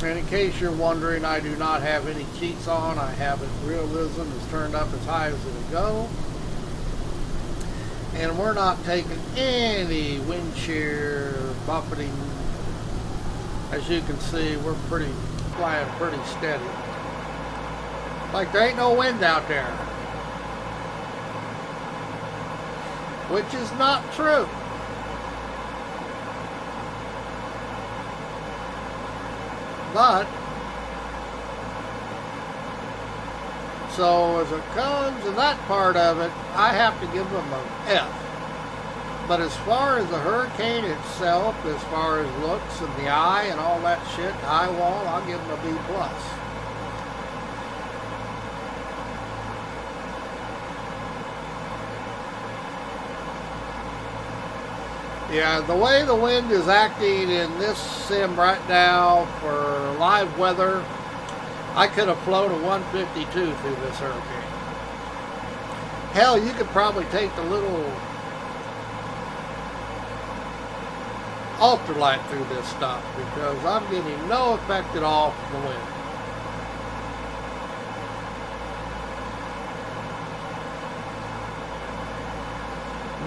And in case you're wondering, I do not have any cheats on. I have it realism is turned up as high as it'll go. And we're not taking any wind shear, buffeting. As you can see, we're flying pretty steady. Like there ain't no wind out there. Which is not true. But, so as it comes to that part of it, I have to give them an F. But as far as the hurricane itself, as far as looks and the eye and all that shit, eye wall, I'll give them a B+. Yeah, the way the wind is acting in this sim right now for live weather, I could have flown a 152 through this hurricane. Hell, you could probably take the little ultralight through this stuff because I'm getting no effect at all from the wind.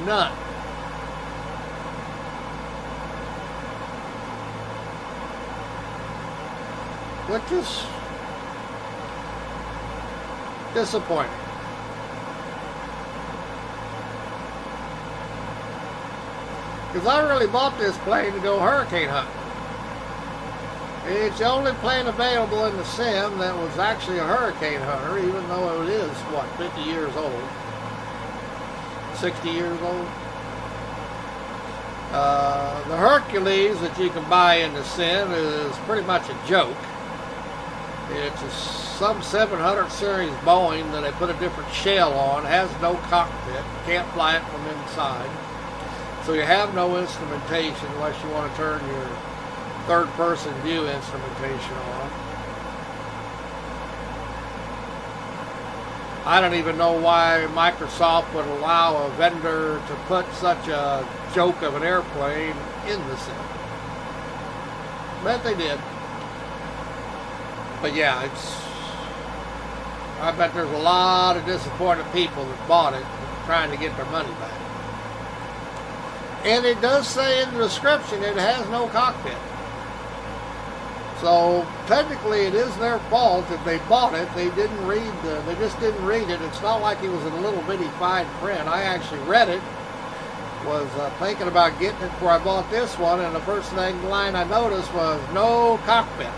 None. Which is disappointing. Because I really bought this plane to go hurricane hunting. It's the only plane available in the sim that was actually a hurricane hunter, even though it is, what, 50 years old? 60 years old? The Hercules that you can buy in the sim is pretty much a joke. It's some 700 series Boeing that they put a different shell on, has no cockpit, can't fly it from inside. So you have no instrumentation unless you want to turn your third-person view instrumentation on. I don't even know why Microsoft would allow a vendor to put such a joke of an airplane in the sim. But they did. But yeah, I bet there's a lot of disappointed people that bought it trying to get their money back. And it does say in the description it has no cockpit. So technically it is their fault if they bought it. They just didn't read it. It's not like it was in a little bitty fine print. I actually read it. Was thinking about getting it before I bought this one, and the first line I noticed was no cockpit.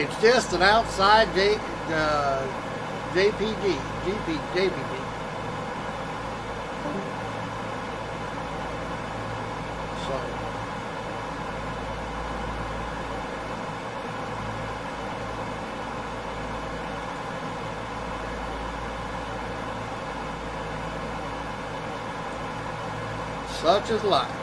It's just an outside JPG. So, such is life.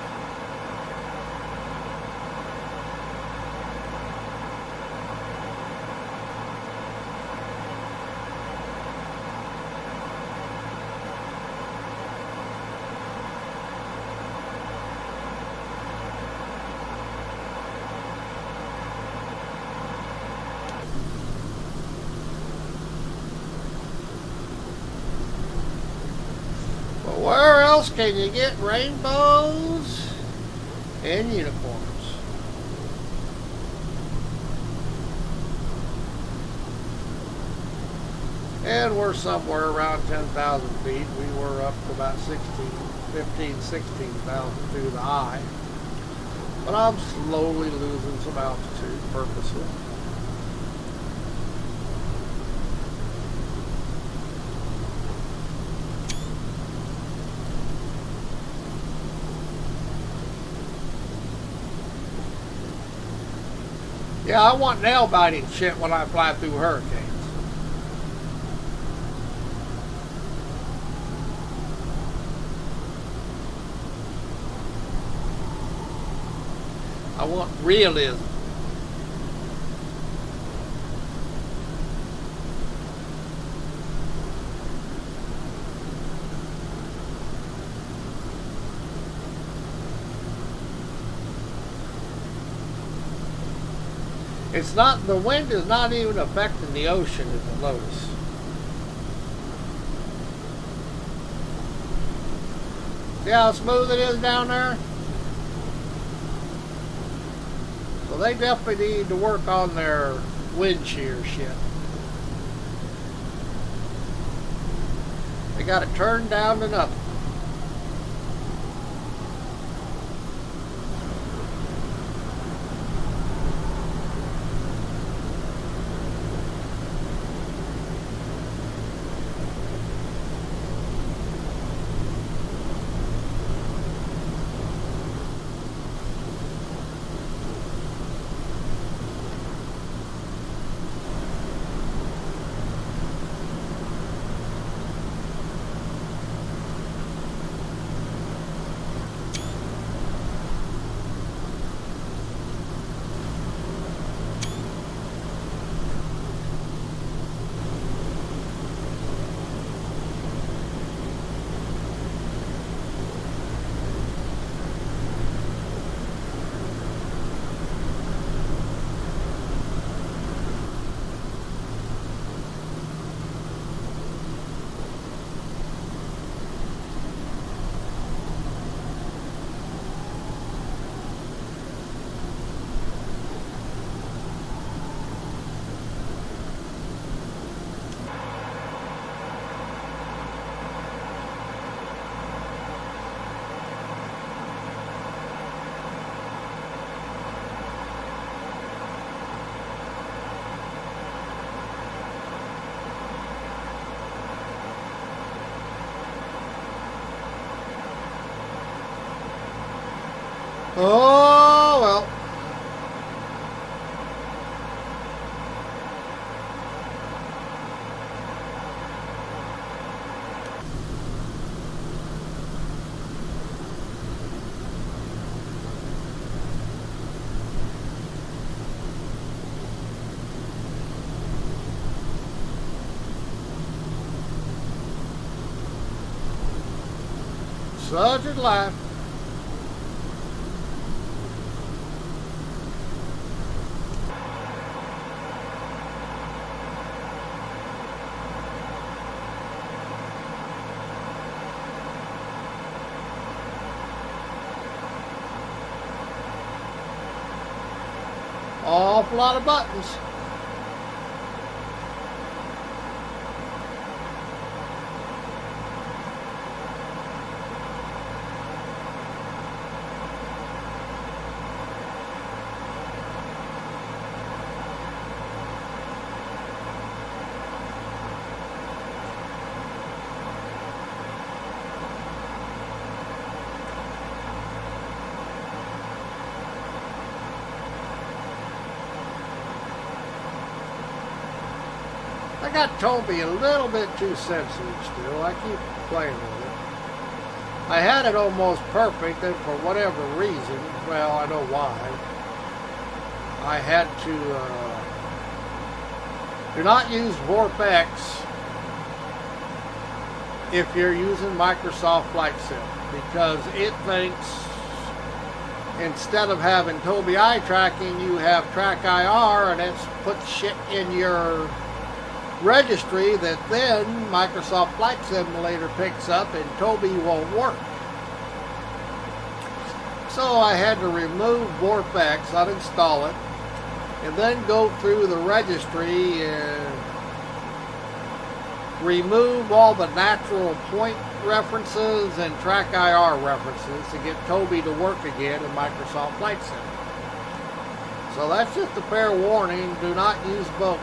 Where else can you get rainbows and unicorns? And we're somewhere around 10,000 feet. We were up to about 16,000 through the eye. But I'm slowly losing some altitude purposely. Yeah, I want nail biting shit when I fly through hurricanes. I want realism. It's not, the wind is not even affecting the ocean, if you notice. See how smooth it is down there? So they definitely need to work on their wind shear shit. They got it turned down to nothing. Oh, well. Such is life. Awful lot of buttons. I got Toby a little bit too sensitive still. I keep playing with it. I had it almost perfect, and for whatever reason, well, I know why, I had to do not use VorpX if you're using Microsoft Flight Sim, because it thinks instead of having Toby eye tracking, you have Track IR, and it's put shit in your registry that then Microsoft Flight Simulator picks up and Toby won't work. So I had to remove VorpX, uninstall it, and then go through the registry and remove all the natural point references and Track IR references to get Toby to work again in Microsoft Flight Sim. So that's just a fair warning, do not use both.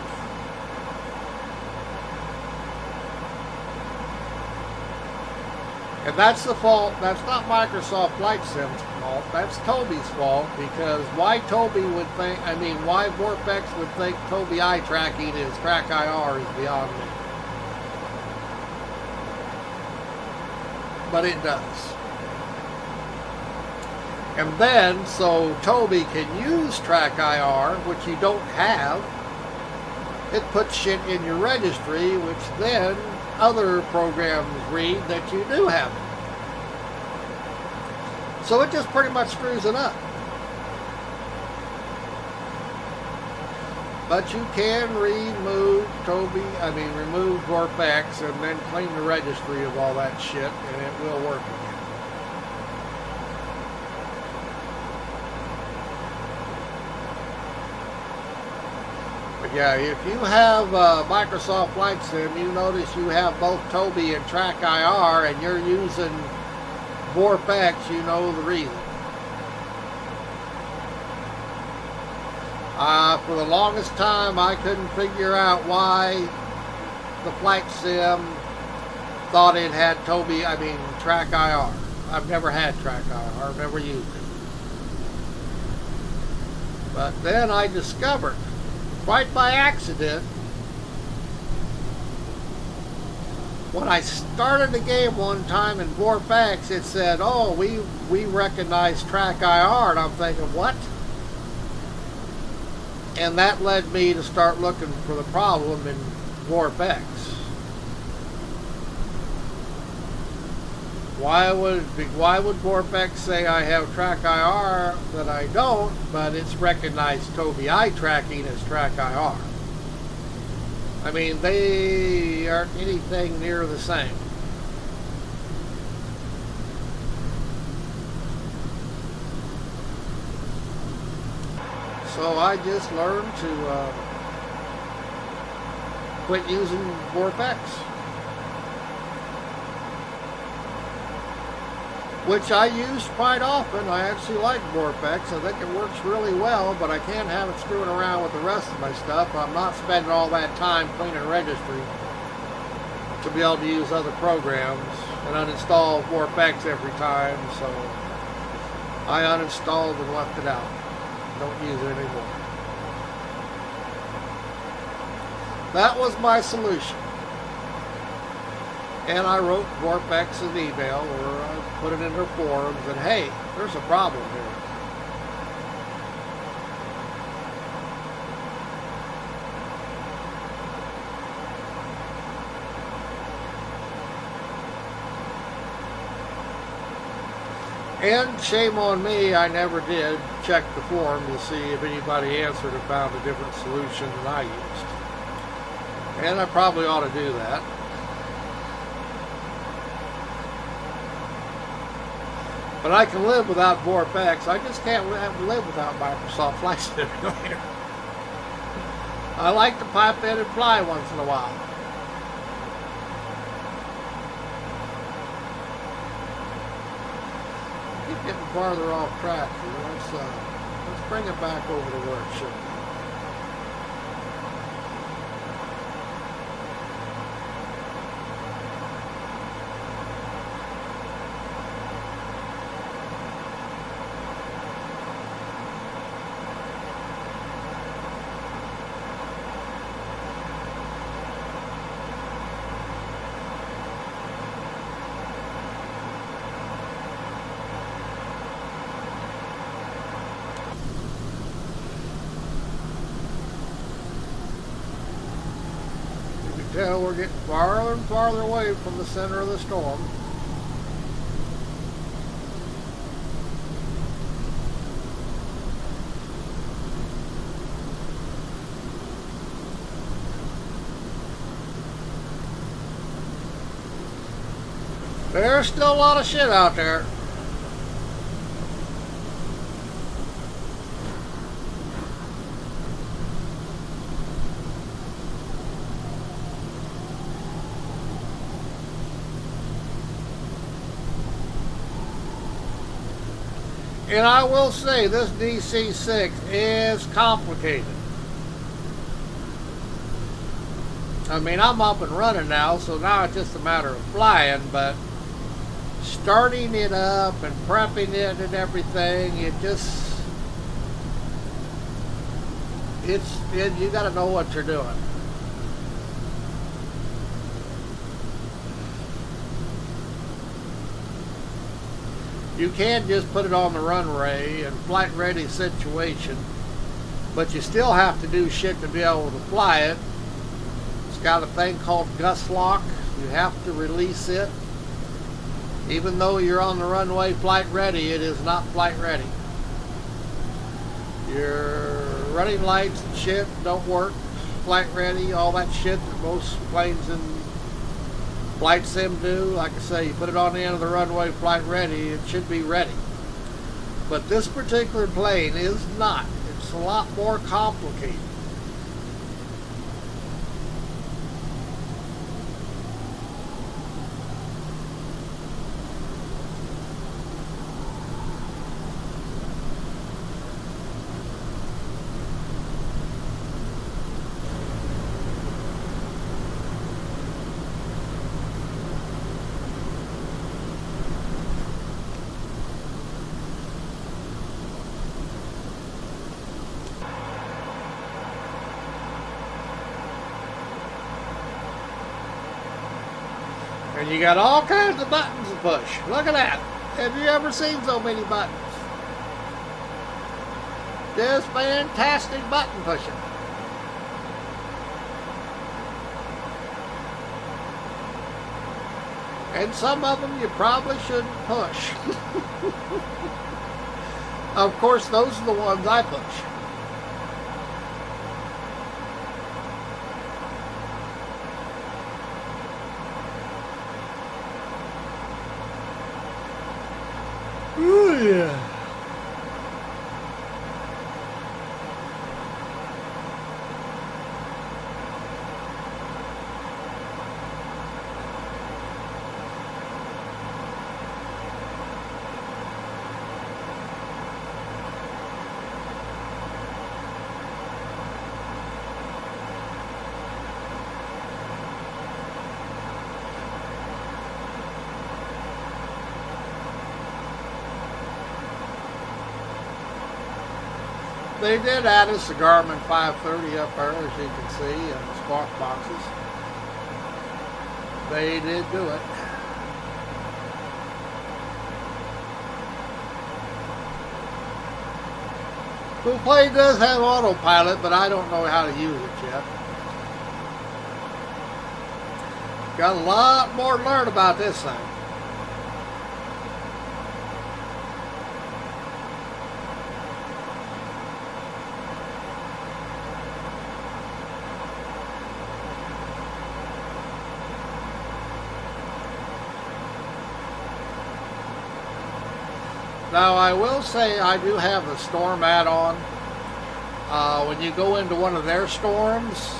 And that's the fault. That's not Microsoft Flight Sim's fault. That's Toby's fault, because why Toby would think, I mean, why Vorpex would think Toby eye tracking is track IR is beyond me. But it does. And then, so Toby can use track IR, which you don't have. It puts shit in your registry, which then other programs read that you do have it. So it just pretty much screws it up. But you can remove remove Vorpex and then clean the registry of all that shit, and it will work again. But yeah, if you have Microsoft Flight Sim, you notice you have both Toby and Track IR, and you're using Vorpex, you know the reason. For the longest time, I couldn't figure out why the Flight Sim thought it had Track IR. I've never had Track IR, I've never used it. But then I discovered, quite by accident, when I started the game one time in Vorpex, it said, oh, we recognize Track IR, and I'm thinking, what? And that led me to start looking for the problem in Vorpex. Why would Vorpex say I have Track IR that I don't, but it's recognized Toby eye tracking as Track IR? I mean, they aren't anything near the same. So I just learned to quit using Vorpex, which I use quite often. I actually like Vorpex. I think it works really well, but I can't have it screwing around with the rest of my stuff. I'm not spending all that time cleaning registry to be able to use other programs and uninstall Vorpex every time, so I uninstalled and left it out. Don't use it anymore. That was my solution. And I wrote Vorpex an email, or I put it in their forums, and hey, there's a problem here. And shame on me, I never did check the forum to see if anybody answered or found a different solution than I used. And I probably ought to do that. But I can live without Vorpex. I just can't live without Microsoft Flight Simulator. I like to pipe in and fly once in a while. Keep getting farther off track here. Let's bring it back over to where it should be. Tell we're getting farther and farther away from the center of the storm. There's still a lot of shit out there. And I will say, this DC-6 is complicated. I mean, I'm up and running now, so now it's just a matter of flying, but starting it up and prepping it and everything, you got to know what you're doing. You can't just put it on the runway and flight ready situation, but you still have to do shit to be able to fly it. It's got a thing called gust lock. You have to release it. Even though you're on the runway flight ready, it is not flight ready. Your running lights and shit don't work. Flight ready, all that shit that most planes in flight sim do. Like I say, you put it on the end of the runway flight ready, it should be ready. But this particular plane is not. It's a lot more complicated. And you got all kinds of buttons to push. Look at that. Have you ever seen so many buttons? Just fantastic button pushing. And some of them you probably shouldn't push. Of course, those are the ones I push. Ooh, yeah. They did add us a Garmin 530 up there, as you can see, in the spark boxes. They did do it. The plane does have autopilot, but I don't know how to use it yet. Got a lot more to learn about this thing. Now, I will say I do have the storm add-on. When you go into one of their storms,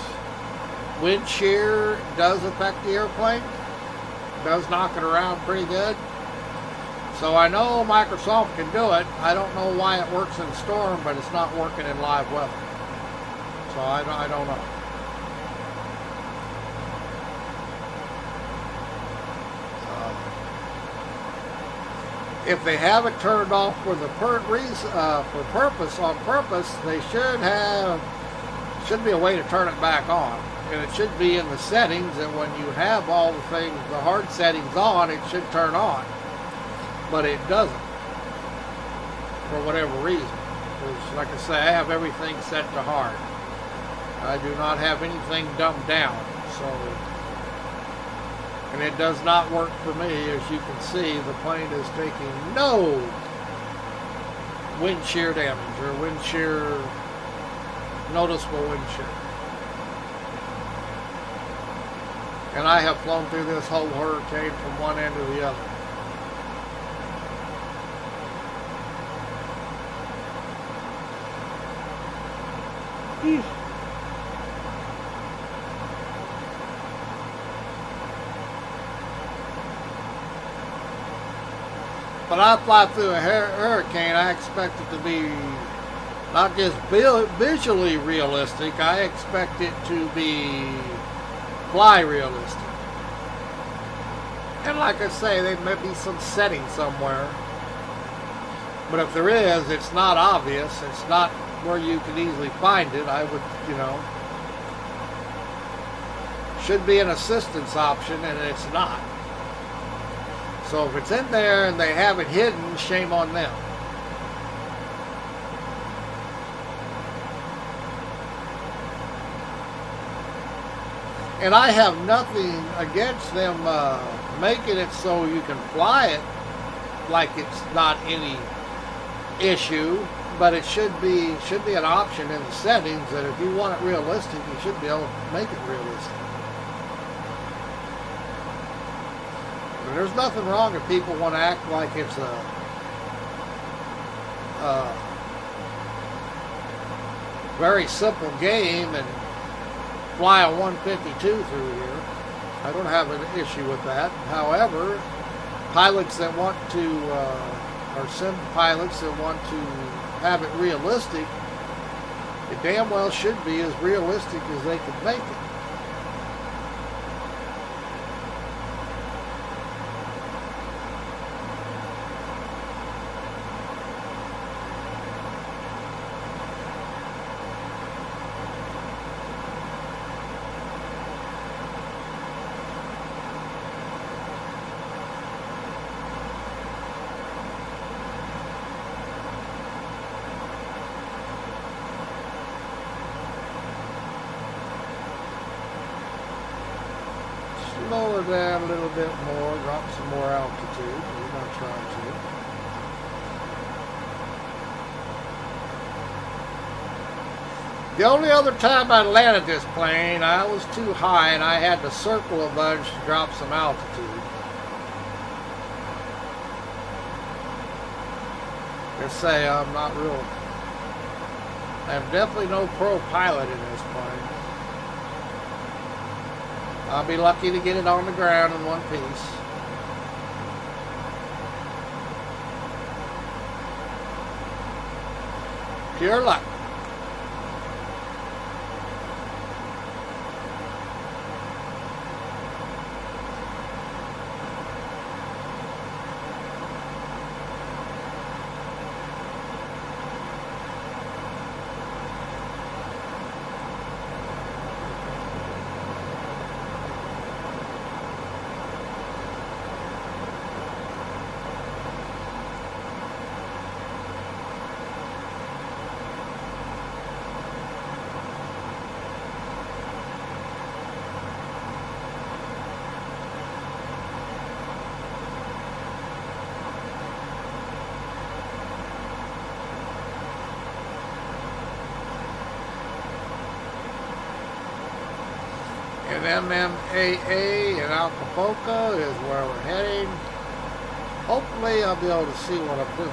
wind shear does affect the airplane. It does knock it around pretty good. So I know Microsoft can do it. I don't know why it works in storm, but it's not working in live weather. So I don't know. If they have it turned off for the on purpose, they should be a way to turn it back on, and it should be in the settings. And when you have all the things, the hard settings on, it should turn on, but it doesn't for whatever reason. Because, like I say, I have everything set to hard. I do not have anything dumbed down, so. And it does not work for me. As you can see, the plane is taking no wind shear damage or noticeable wind shear. And I have flown through this whole hurricane from one end to the other. When I fly through a hurricane, I expect it to be not just visually realistic, I expect it to be fly realistic. And like I say, there may be some setting somewhere. But if there is, it's not obvious. It's not where you can easily find it. I would, should be an assistance option, and it's not. So if it's in there and they have it hidden, shame on them. And I have nothing against them making it so you can fly it like it's not any issue, but it should be an option in the settings that if you want it realistic, you should be able to make it realistic. And there's nothing wrong if people want to act like it's a very simple game and fly a 152 through here. I don't have an issue with that. However, pilots that want to, or sim pilots that want to have it realistic, it damn well should be as realistic as they can make it. Lower down a little bit more, drop some more altitude. We're not trying to. The only other time I landed this plane, I was too high and I had to circle a bunch to drop some altitude. Let's say I'm definitely no pro pilot in this plane. I'll be lucky to get it on the ground in one piece. Pure luck. And MMAA in Acapulco is where we're heading. Hopefully I'll be able to see what I'm doing.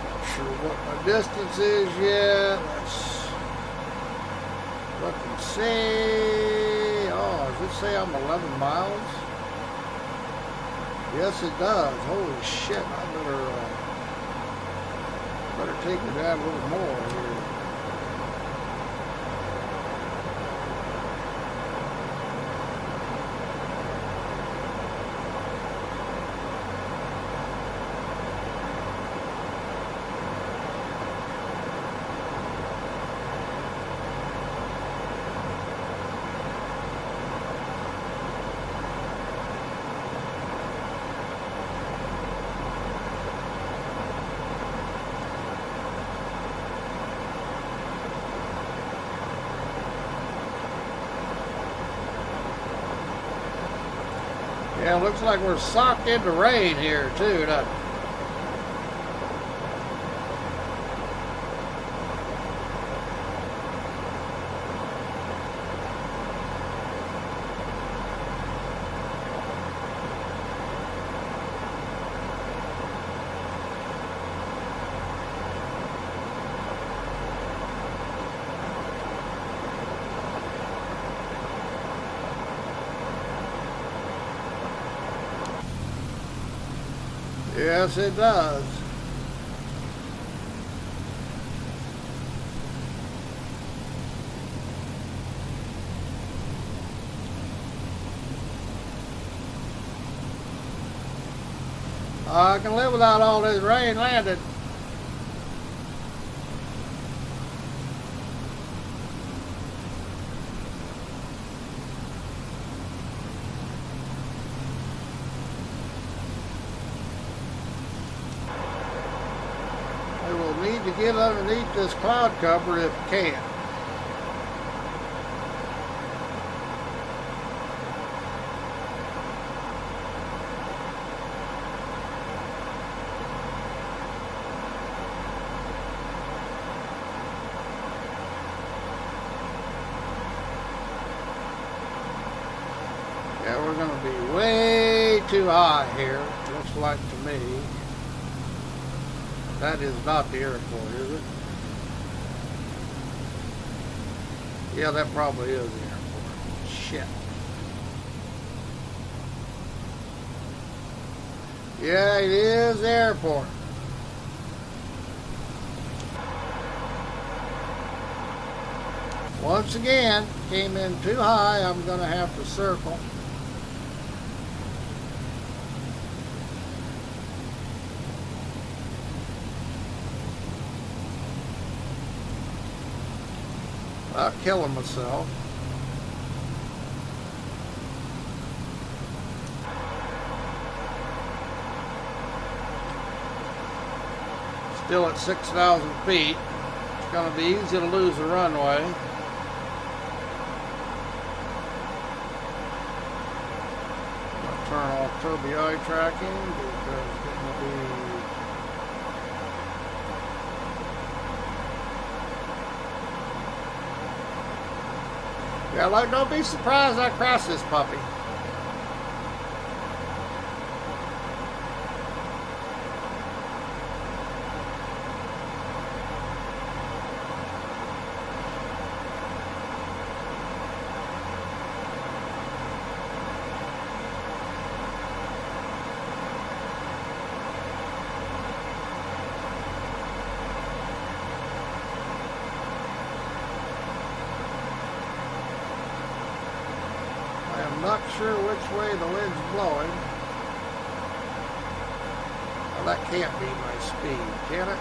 Not sure what my distance is yet. Let's look and see. Oh, does it say I'm 11 miles? Yes, it does. Holy shit! I better take it down a little more here. Yeah, looks like we're socked into rain here too, doesn't it? Yes, it does. I can live without all this rain landed. I will need to get underneath this cloud cover if I can. Yeah, we're going to be way too high here, looks like to me. That is not the airport, is it? Yeah, that probably is the airport. Shit. Yeah, it is the airport. Once again, came in too high. I'm going to have to circle. Without killing myself. Still at 6,000 feet. It's going to be easy to lose the runway. I'll turn off turbo eye tracking because it's going to be. Yeah, like, don't be surprised I cross this puppy. I'm not sure which way the wind's blowing. Well, that can't be my speed, can it?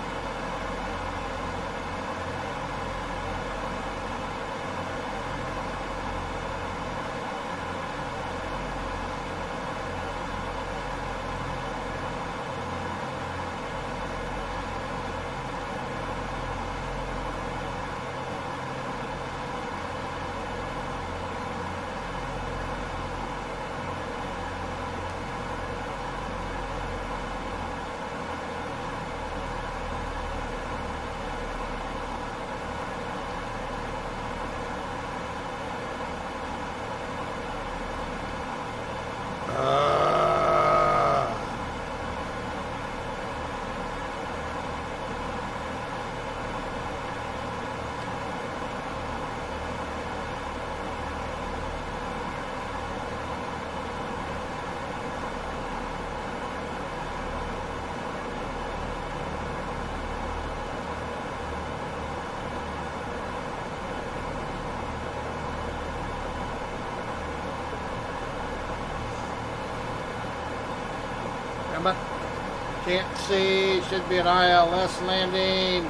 Damn it. Can't see. Should be an ILS landing.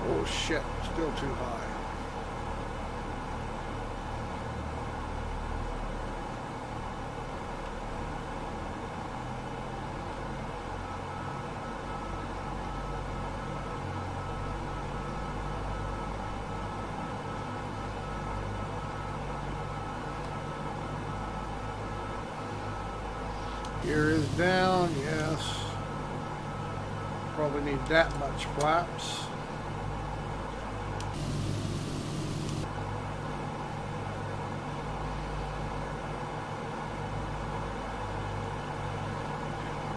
Oh shit, still too high. Gear is down, yes. Probably need that much flaps.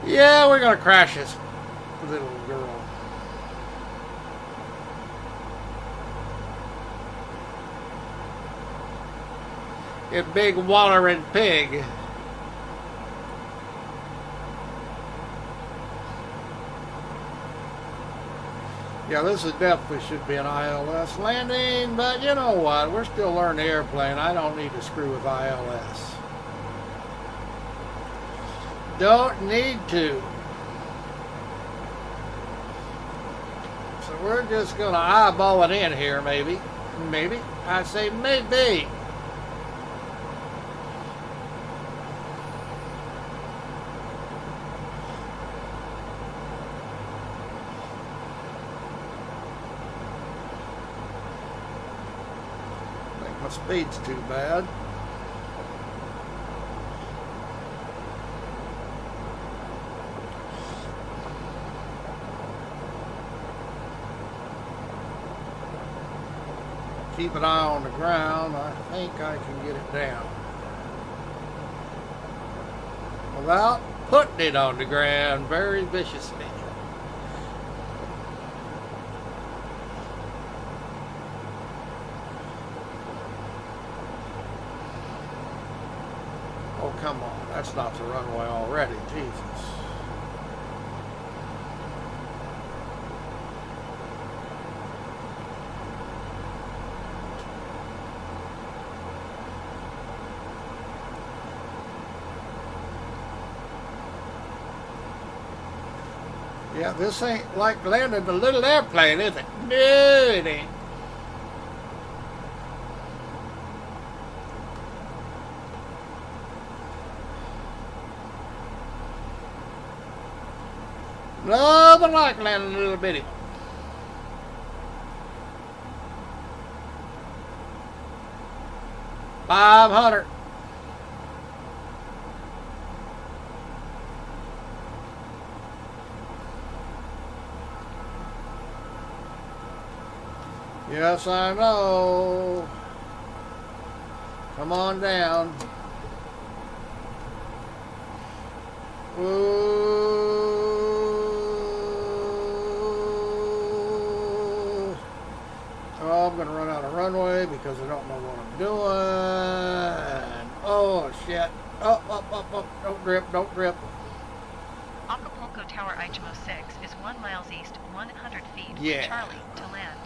Yeah, we're gonna crash this little girl. and big wallering pig. Yeah, this is definitely should be an ILS landing, but you know what? We're still learning the airplane. I don't need to screw with ILS. Don't need to. So we're just going to eyeball it in here, maybe. Maybe. I say maybe. My speed's too bad. Keep an eye on the ground. I think I can get it down without putting it on the ground very viciously. Oh, come on. That's not the runway already. Jesus. Yeah, this ain't like landing a little airplane, is it? No, it ain't. Nothing like landing a little bitty one. $500. Yes, I know. Come on down. Ooh. Oh, I'm going to run out of runway because I don't know what I'm doing. Oh, shit. Up, up, up, up. Don't drip, don't drip. Acapulco Tower Eychimo 6 is 1 mile east, 100 feet Yeah. from Charlie to land.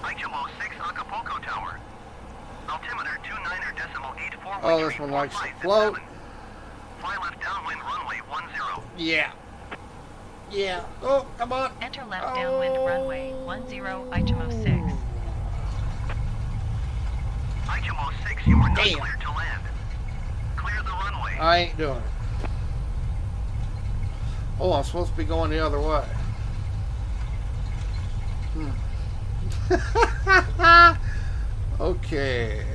Eychimo 6 Acapulco Tower. Altimeter 29.84. Oh, this one likes to float. Fly left downwind runway 10. Yeah. Yeah. Oh, come on. Enter left downwind runway 10 Eychimo 6. Eychimo 6, you are not Damn. cleared to land. Clear the runway. I ain't doing it. Oh, I'm supposed to be going the other way. Okay.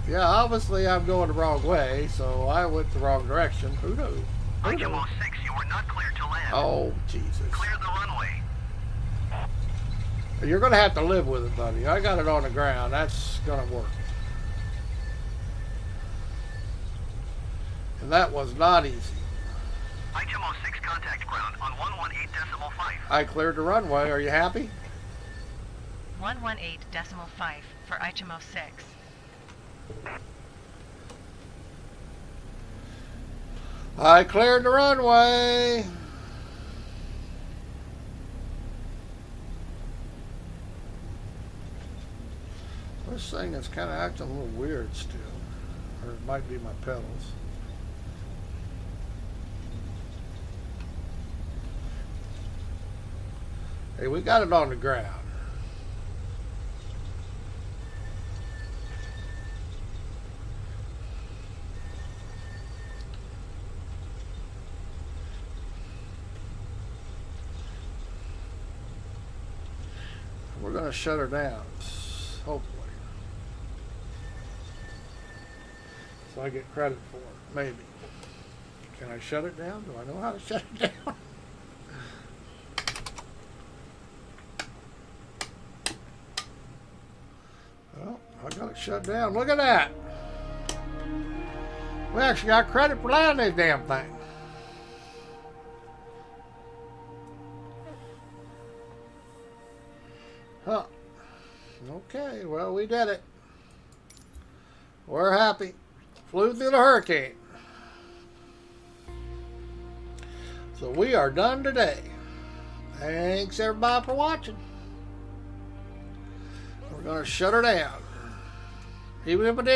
Yeah, obviously I'm going the wrong way, so I went the wrong direction. Who knows? Who knows? Eychimo 6, you are not cleared to land. Oh, Jesus. Clear the runway. You're going to have to live with it, buddy. I got it on the ground. That's going to work. And that was not easy. Eychimo 6 contact ground on 118.5. I cleared the runway. Are you happy? 118.5 for Eychimo 6. I cleared the runway. This thing is kind of acting a little weird still. Or it might be my pedals. Hey, we got it on the ground. We're going to shut her down, hopefully. So I get credit for it, maybe. Can I shut it down? Do I know how to shut it down? Well, I got it shut down. Look at that. We actually got credit for landing this damn thing. Huh. Okay, well, we did it. We're happy. Flew through the hurricane. So we are done today. Thanks everybody for watching. We're going to shut her down. Even if it didn't